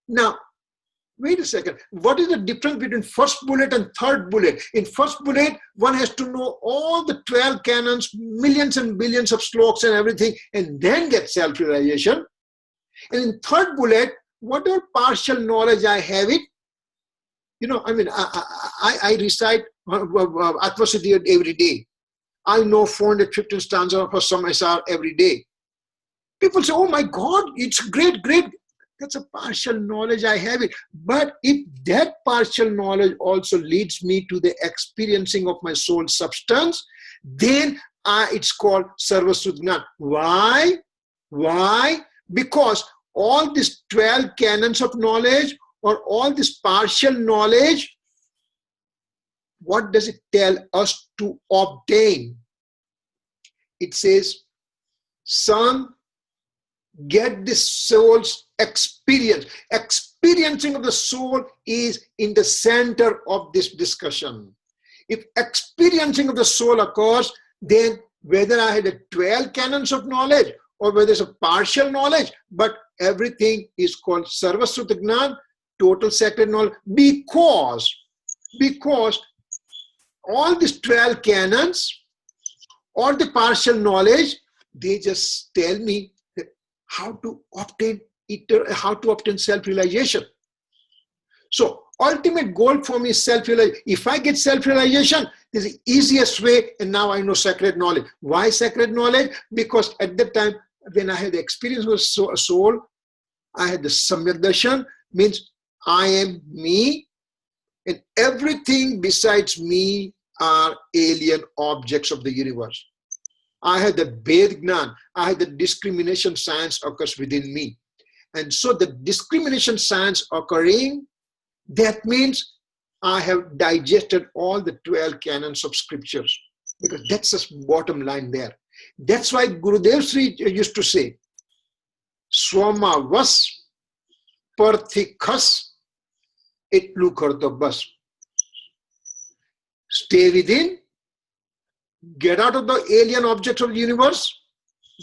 Now, wait a second. What is the difference between first bullet and third bullet? In first bullet, one has to know all the 12 canons, millions and billions of sloks and everything, and then get self-realization. And in third bullet, whatever partial knowledge I have it, I recite Atmasiddhi every day. I know 415 stanza for Samaysar every day. People say, oh my God, it's great. That's a partial knowledge, I have it. But if that partial knowledge also leads me to the experiencing of my soul substance, then it's called Sarvasut Gnan. Why? Because all these 12 canons of knowledge or all this partial knowledge, what does it tell us to obtain? It says, son, get this soul's experience. Experiencing of the soul is in the center of this discussion. If experiencing of the soul occurs, then whether I had a 12 canons of knowledge or whether it's a partial knowledge, but everything is called Sarvasut Gnan, total sacred knowledge, because all these 12 canons or the partial knowledge, they just tell me how to obtain self-realization. So ultimate goal for me is self-realization. If I get self-realization, this is the easiest way, and now I know sacred knowledge. Why sacred knowledge? Because at that time, when I had the experience with soul, I had the samyak darshan, means I am me, and everything besides me are alien objects of the universe. I had the Ved Gnan, I had the discrimination science occurs within me. And so the discrimination science occurring, that means I have digested all the 12 canons of scriptures, because that's the bottom line there. That's why Gurudev Sri used to say, Swama vas parthikas itlu karto bas. Stay within, get out of the alien objects of the universe.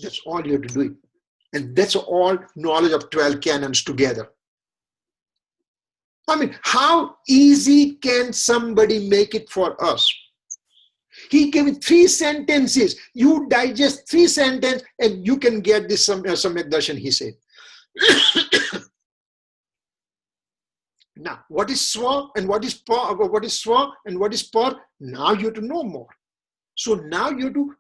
That's all you have to do. And that's all knowledge of 12 canons together. I mean, how easy can somebody make it for us? He gave me 3 sentences. You digest 3 sentences and you can get this samyak darshan, he said. Now, what is swa and what is pa? What is swa and what is par? Now you have to know more. So now you have to,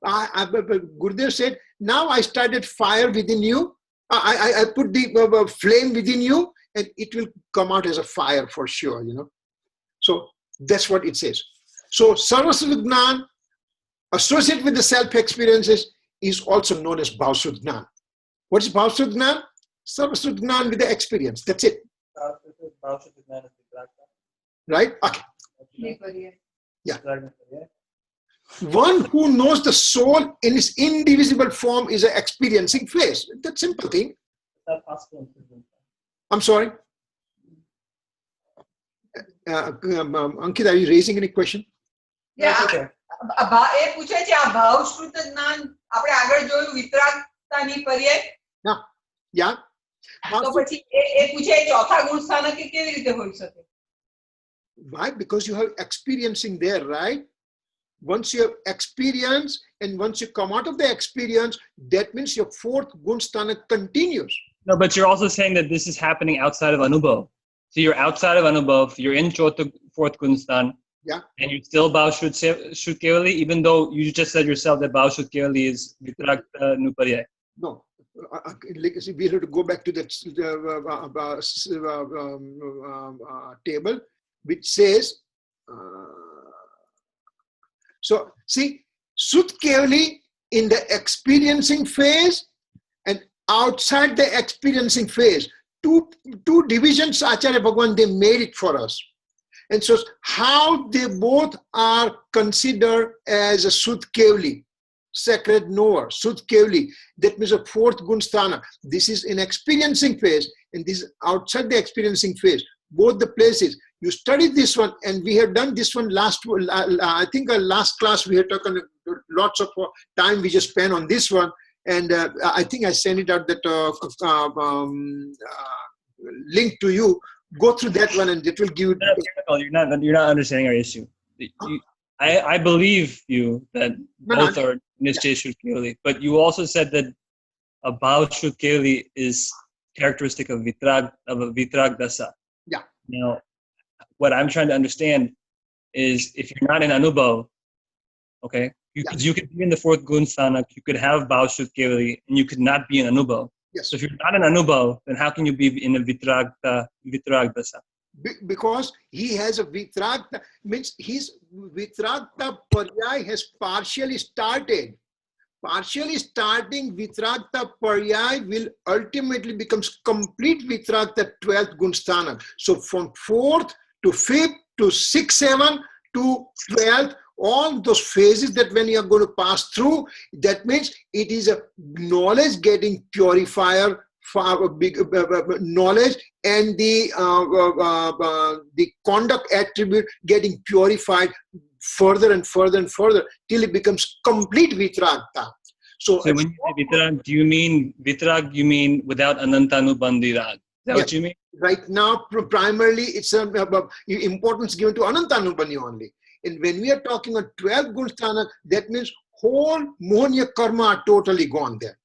Gurudev said, now I started fire within you. I put the flame within you, and it will come out as a fire for sure, So that's what it says. So Sarvasut Gnan, associated with the self-experiences, is also known as Bhavasut Gnan. What is Bhavasut Gnan? Sarvasut Gnan with the experience. That's it. Right? Okay. Yeah. One who knows the soul in its indivisible form is an experiencing phase. That's simple thing. that possible improvement? I'm sorry. Ankit, are you raising any question? That's okay. એ પૂછે છે આ ભાવશ્રુત જ્ઞાન આપણે આગળ જોયું વિતરાગતાની પર્યાય Yeah. તો પછી એ પૂછે ચોથા ગુણ સ્થાનક એ કેવી રીતે હોઈ શકે? Why? Because you have experiencing there, right? Once you have experience and once you come out of the experience, that means your fourth gunstana continues. No, but you're also saying that this is happening outside of Anubhav. So you're outside of Anubhav, you're in fourth Gunstan, Yeah. and you still Bhav Shut Kevali, even though you just said yourself that Bhav Shut Kevali is Vitragta Nuparyay. No. We have to go back to that table which says, so see, Sut Kevali in the experiencing phase and outside the experiencing phase, two divisions Acharya Bhagwan, they made it for us. And so how they both are considered as a Sut Kevali, sacred knower, Sut Kevali, that means a fourth Gunsthana. This is in experiencing phase and this is outside the experiencing phase. Both the places. You studied this one and we have done this one I think last class we had taken lots of time we just spent on this one. And I think I sent it out that link to you. Go through that one and it will give you. You're not understanding our issue. I believe you that both are Nishchay Shut Kevali, but you also said that a Bhav Shut Kevali is characteristic of Vitrag Dasa. Yeah. Now, what I'm trying to understand is if you're not in Anubhav, okay, you could be in the fourth Gunsthana, you could have Bhav Shut Kevali, and you could not be in Anubhav. Yes. So if you're not in Anubhav, then how can you be in a Vitrag Dasa? Because he has a Vitragta, means his Vitragta Paryay has partially started. Partially starting Vitragta Paryay will ultimately becomes complete Vitragta 12th Gunsthana. So from 4th to 5th to 6th, 7th to 12th, all those phases that when you are going to pass through, that means it is a knowledge getting purifier, knowledge and the conduct attribute getting purified further and further and further till it becomes complete Vitragta. So when you say Vitrag, do you mean Vitrag, you mean without Anantanubandhi Rag? Is that what you mean? Right now, primarily, it's importance given to Anantanubandhi only. And when we are talking on 12 Gunsthana, that means whole Mohaniya karma are totally gone there.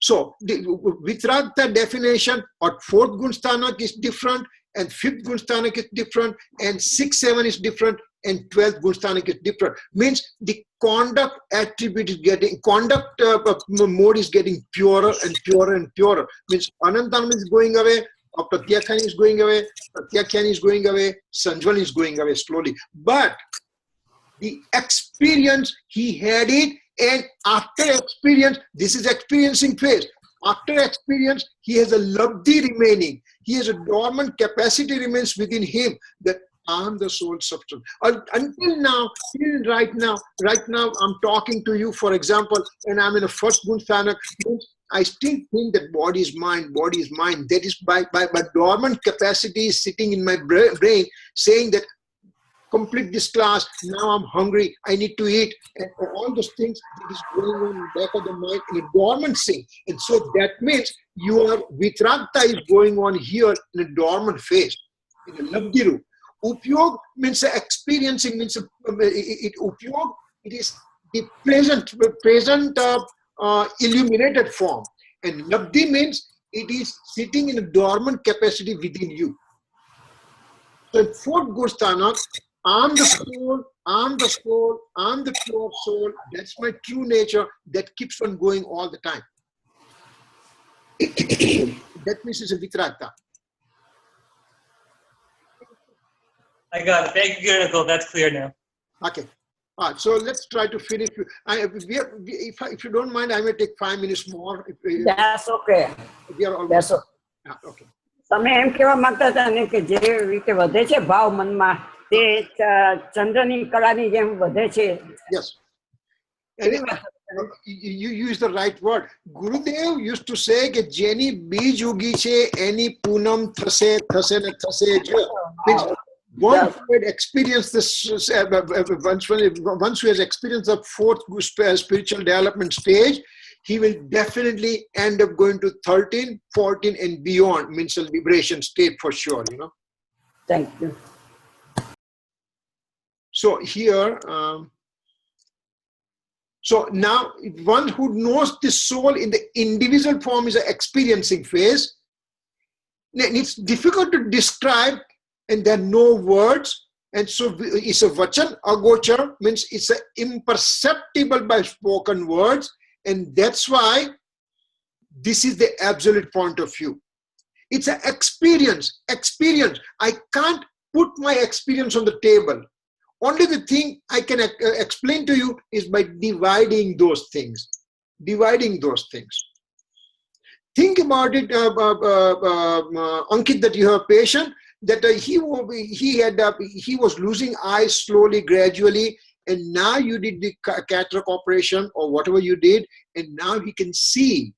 So the Vitragta definition or 4th Gunsthana is different, and 5th Gunsthana is different, and 6, 7 is different, and 12th Gunsthana is different. Means the conduct attribute is getting, conduct mode is getting purer and purer and purer. Means Anantanam is going away, Pratyakhyan is going away, Pratyakhyan is going away, Sanjval is going away slowly. But the experience, he had it, and after experience, this is experiencing phase. After experience, he has a labdhi remaining. He has a dormant capacity remains within him that I am the soul substance. Until now, right now, I'm talking to you, for example, and I'm in a first Gunsthana. I still think that body is mind. That is by dormant capacity sitting in my brain saying that complete this class, now I'm hungry, I need to eat, and all those things that is going on in the back of the mind in a dormancy. And so that means your Vitragta is going on here in a dormant phase, in a labdiru. Upyog means experiencing, means upyog, it is the present illuminated form. And labdhi means it is sitting in a dormant capacity within you. So in 4th Gunsthana, I'm the soul, I'm the pure soul. That's my true nature that keeps on going all the time. That means it's a Vitragta. I got it. Thank you, Nicole. That's clear now. Okay. So let's try to finish. If you don't mind, I may take 5 minutes more. That's okay. We are almost. That's okay. Okay. તમે એમ કહેવા માંગતા હતા ને કે જે રીતે વધે છે ભાવ મનમાં તે ચંદ્રની કળાની જેમ વધે છે. Yes. you use the right word. Gurudev used to say that Jeni bij ugi che any punam thase thase na thase jo. Means one who had experienced this, once who has experienced the fourth spiritual development stage, he will definitely end up going to 13, 14 and beyond, means a liberation state for sure, you know. Thank you. So here, so now one who knows the soul in the individual form is an experiencing phase. It's difficult to describe and there are no words. And so it's a vachan, agochar, means it's a imperceptible by spoken words. And that's why this is the absolute point of view. It's an experience. I can't put my experience on the table. Only the thing I can explain to you is by dividing those things. Think about it, Ankit, that you have a patient, that he was losing eyes slowly, gradually, and now you did the cataract operation or whatever you did, and now he can see.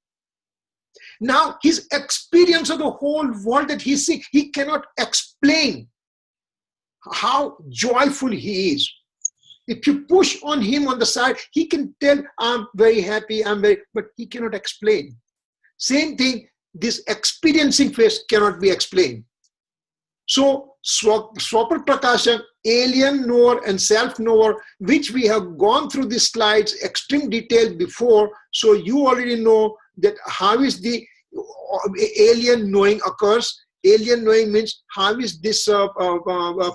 Now his experience of the whole world that he's seeing, he cannot explain how joyful he is. If you push on him on the side, he can tell, I'm very happy, but he cannot explain. Same thing, this experiencing phase cannot be explained. So, Swapar Prakasha, alien knower and self-knower, which we have gone through these slides extreme detail before, so you already know that how is the alien knowing occurs. Alien knowing means how is this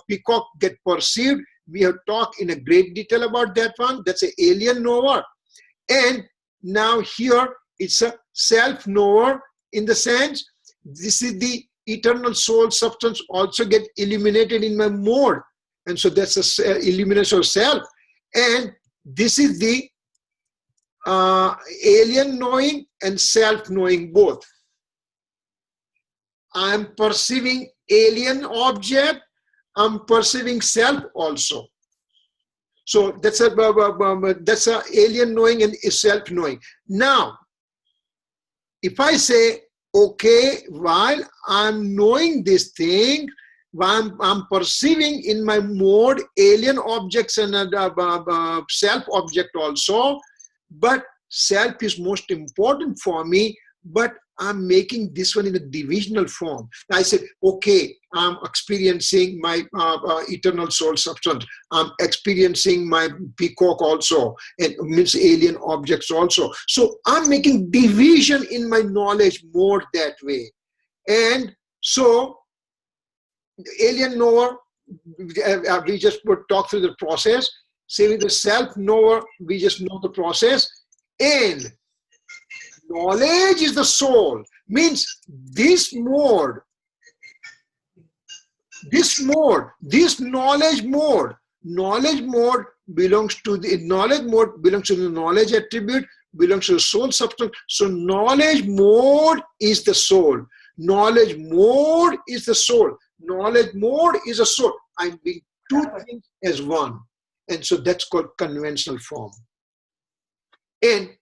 peacock get perceived. We have talked in a great detail about that one. That's an alien knower. And now here it's a self-knower in the sense this is the eternal soul substance also get illuminated in my mode. And so that's a illumination of self. And this is the alien knowing and self-knowing both. I'm perceiving alien object, I'm perceiving self also. So that's a alien knowing and self-knowing. Now, if I say, okay, while I'm knowing this thing, while I'm perceiving in my mode alien objects and self object also, but self is most important for me, but I'm making this one in a divisional form. I said, okay, I'm experiencing my eternal soul substance. I'm experiencing my peacock also, and means alien objects also. So I'm making division in my knowledge more that way. And so, alien knower, we just would talk through the process. Say with the self-knower, we just know the process. And knowledge is the soul. Means this mode, this knowledge mode belongs to the knowledge attribute, belongs to the soul substance. So knowledge mode is the soul. Knowledge mode is the soul. Knowledge mode is a soul. I'm being two things as one. And so that's called conventional form. And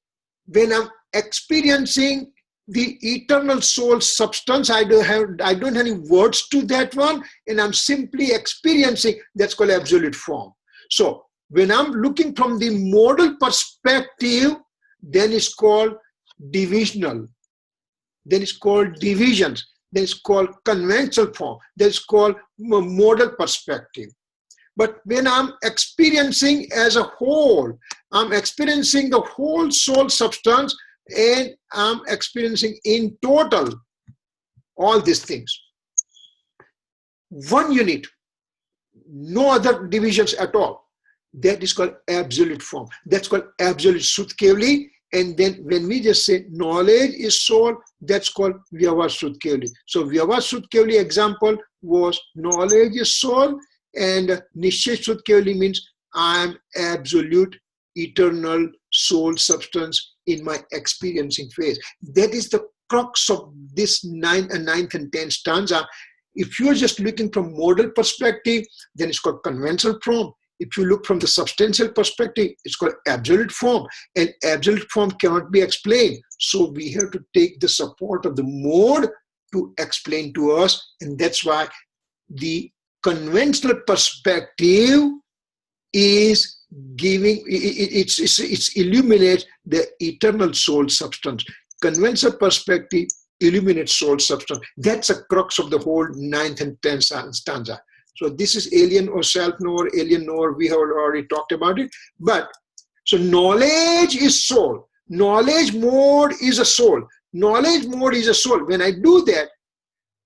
when I'm experiencing the eternal soul substance, I don't have any words to that one, and I'm simply experiencing, that's called absolute form. So when I'm looking from the modal perspective, then it's called divisional. Then it's called divisions. Then it's called conventional form. Then it's called modal perspective. But when I'm experiencing as a whole, I'm experiencing the whole soul substance, and I'm experiencing in total all these things. One unit, no other divisions at all. That is called absolute form. That's called absolute Shuddh Kevali. And then when we just say knowledge is soul, that's called Vyavaha Shuddh Kevali. So Vyavaha Shuddh Kevali example was knowledge is soul, and Nishchay Shuddh Kevali means I am absolute eternal soul substance in my experiencing phase. That is the crux of this 9th and 10th stanza. If you're just looking from modal perspective, then it's called conventional form. If you look from the substantial perspective, it's called absolute form, and absolute form cannot be explained. So we have to take the support of the mode to explain to us, and that's why the conventional perspective is giving, it's illuminates the eternal soul substance. Conventional perspective illuminates soul substance. That's a crux of the whole 9th and 10th stanza. So this is alien or self-knower, alien knower. We have already talked about it. But so knowledge is soul. Knowledge mode is a soul. Knowledge mode is a soul. When I do that,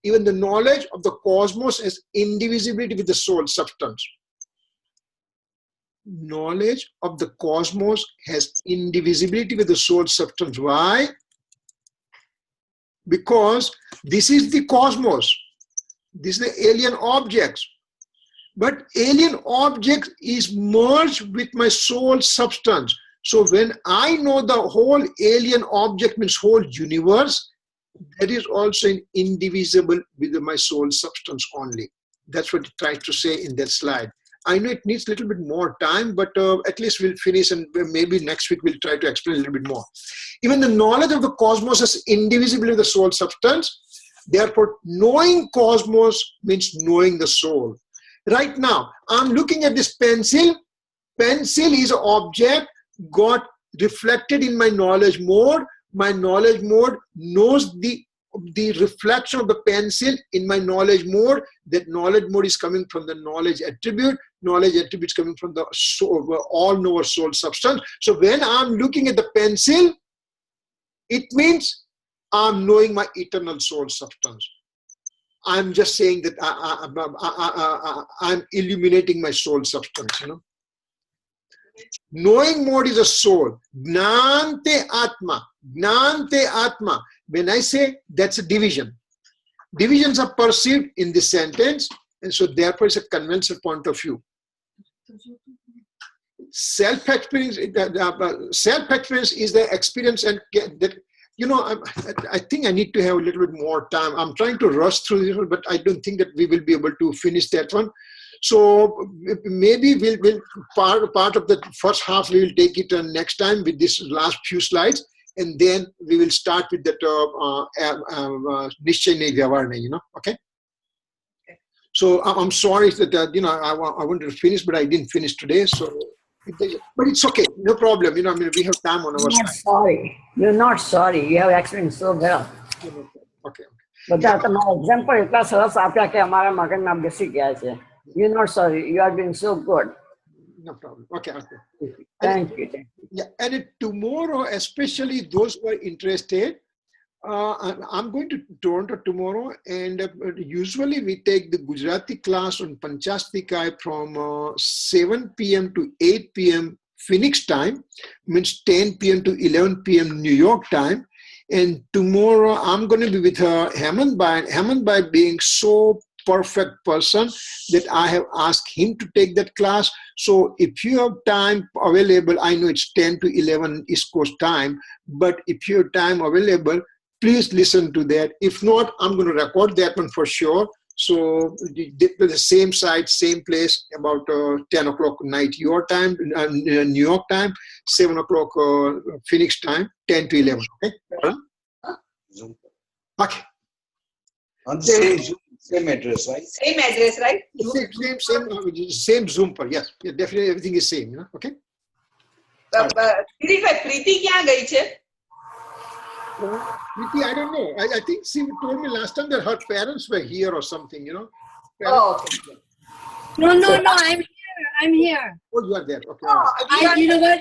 even the knowledge of the cosmos has indivisibility with the soul substance. Knowledge of the cosmos has indivisibility with the soul substance. Why? Because this is the cosmos. This is the alien objects. But alien object is merged with my soul substance. So when I know the whole alien object means whole universe, that is also indivisible with my soul substance only. That's what it tries to say in that slide. I know it needs a little bit more time, but at least we'll finish, and maybe next week we'll try to explain a little bit more. Even the knowledge of the cosmos is indivisible with the soul substance. Therefore, knowing cosmos means knowing the soul. Right now, I'm looking at this pencil. Pencil is an object got reflected in my knowledge mode. My knowledge mode knows the reflection of the pencil in my knowledge mode. That knowledge mode is coming from the knowledge attribute. Knowledge attribute is coming from the soul, all knower soul substance. So when I'm looking at the pencil, it means I'm knowing my eternal soul substance. I'm just saying that I'm illuminating my soul substance, you know. Knowing mode is a soul. Gnante Atma. Gnante Atma. When I say, that's a division. Divisions are perceived in this sentence, and so therefore it's a conventional point of view. Self-experience is the experience, and that, you know, I think I need to have a little bit more time. I'm trying to rush through this one, but I don't think that we will be able to finish that one. So maybe we'll part of the first half we will take it next time with this last few slides, and then we will start with that Nishchay Nahi Vyavahar Nahi, you know. Okay. So I'm sorry that you know I wanted to finish, but I didn't finish today. So. But it's okay, no problem. You know, I mean, we have time on our You're not side. sorry. You're not sorry. You have explained so well. Okay. બધા તમારા example એટલા સરસ આપ્યા કે અમારા મગજમાં બેસી ગયા છે. You're not sorry. You are being so good. No problem. Okay. Thank you. Yeah, and tomorrow, especially those who are interested, I'm going to Toronto tomorrow, and usually we take the Gujarati class on Panchastikay from 7 p.m. to 8 p.m. Phoenix time, means 10 p.m. to 11 p.m. New York time. And tomorrow I'm going to be with Hemant Bhai being so perfect person that I have asked him to take that class. So if you have time available, I know it's 10 to 11 East Coast time, but if you have time available, please listen to that. If not, I'm going to record that one for sure. So the same site, same place, about 10 o'clock night your time, New York time, 7 o'clock Phoenix time, 10 to 11. Okay. Zoom. Okay. On the same address, right? Same address, right? Same Zoom per. Yes, yeah, definitely everything is same. You know? Okay. Kiritbhai પ્રીતિ ક્યાં ગઈ છે? Priti, I don't know. I think she told me last time that her parents were here or something, you know. Oh, okay. No, I'm here. Oh, you are there. Okay. You know what?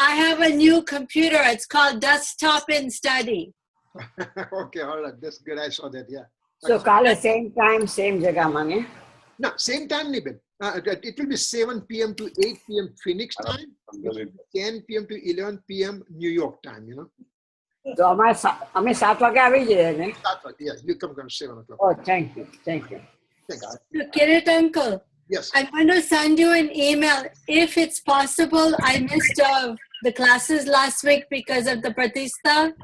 I have a new computer. It's called Desktop and Study. Okay, all right. That's good. I saw that, yeah. So કાલે same time, same જગા માં. No, same time, Niben. It will be 7 p.m. to 8 p.m. Phoenix time, 10 p.m. to 11 p.m. New York time, you know. તો અમે 7 વાગે આવી જઈએ ને. Yeah, you come 7 o'clock. Oh, thank you. Thanks. So, Kirit uncle, Yes. I'm going to send you an email if it's possible. I missed the classes last week because of the Pratistha.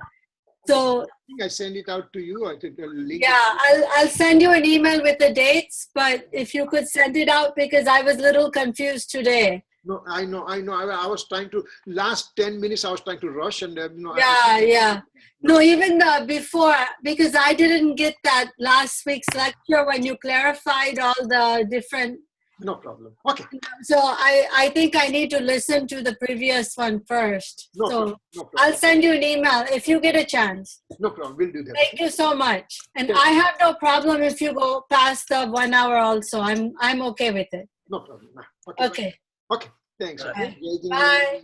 So I think I send it out to you. I think the link. yeah, I'll send you an email with the dates, but if you could send it out because I was a little confused today. No, I know. I was trying to, last 10 minutes, I was trying to rush and, Yeah. No, even before, because I didn't get that last week's lecture when you clarified all the different. No problem. Okay. So I think I need to listen to the previous one first. No So problem. No problem. I'll send you an email if you get a chance. No problem. We'll do that. Thank you so much. And I have no problem if you go past the 1 hour also. I'm okay with it. No problem. Okay. Okay. Okay. Thanks. Bye. Okay. Bye.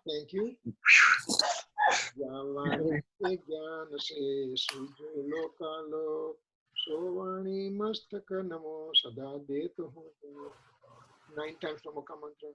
Thank you. Sovani Mastaka Namo Sada Detu 9 times Namaka Mantra.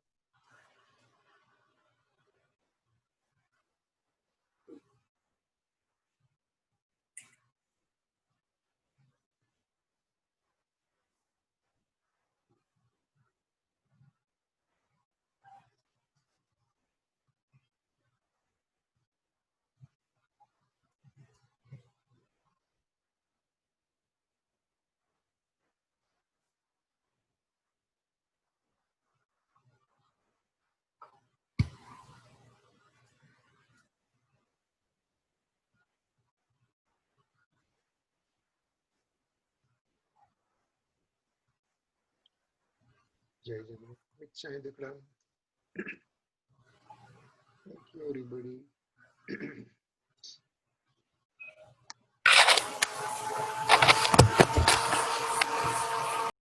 Jai Jagannath. Thank you, everybody.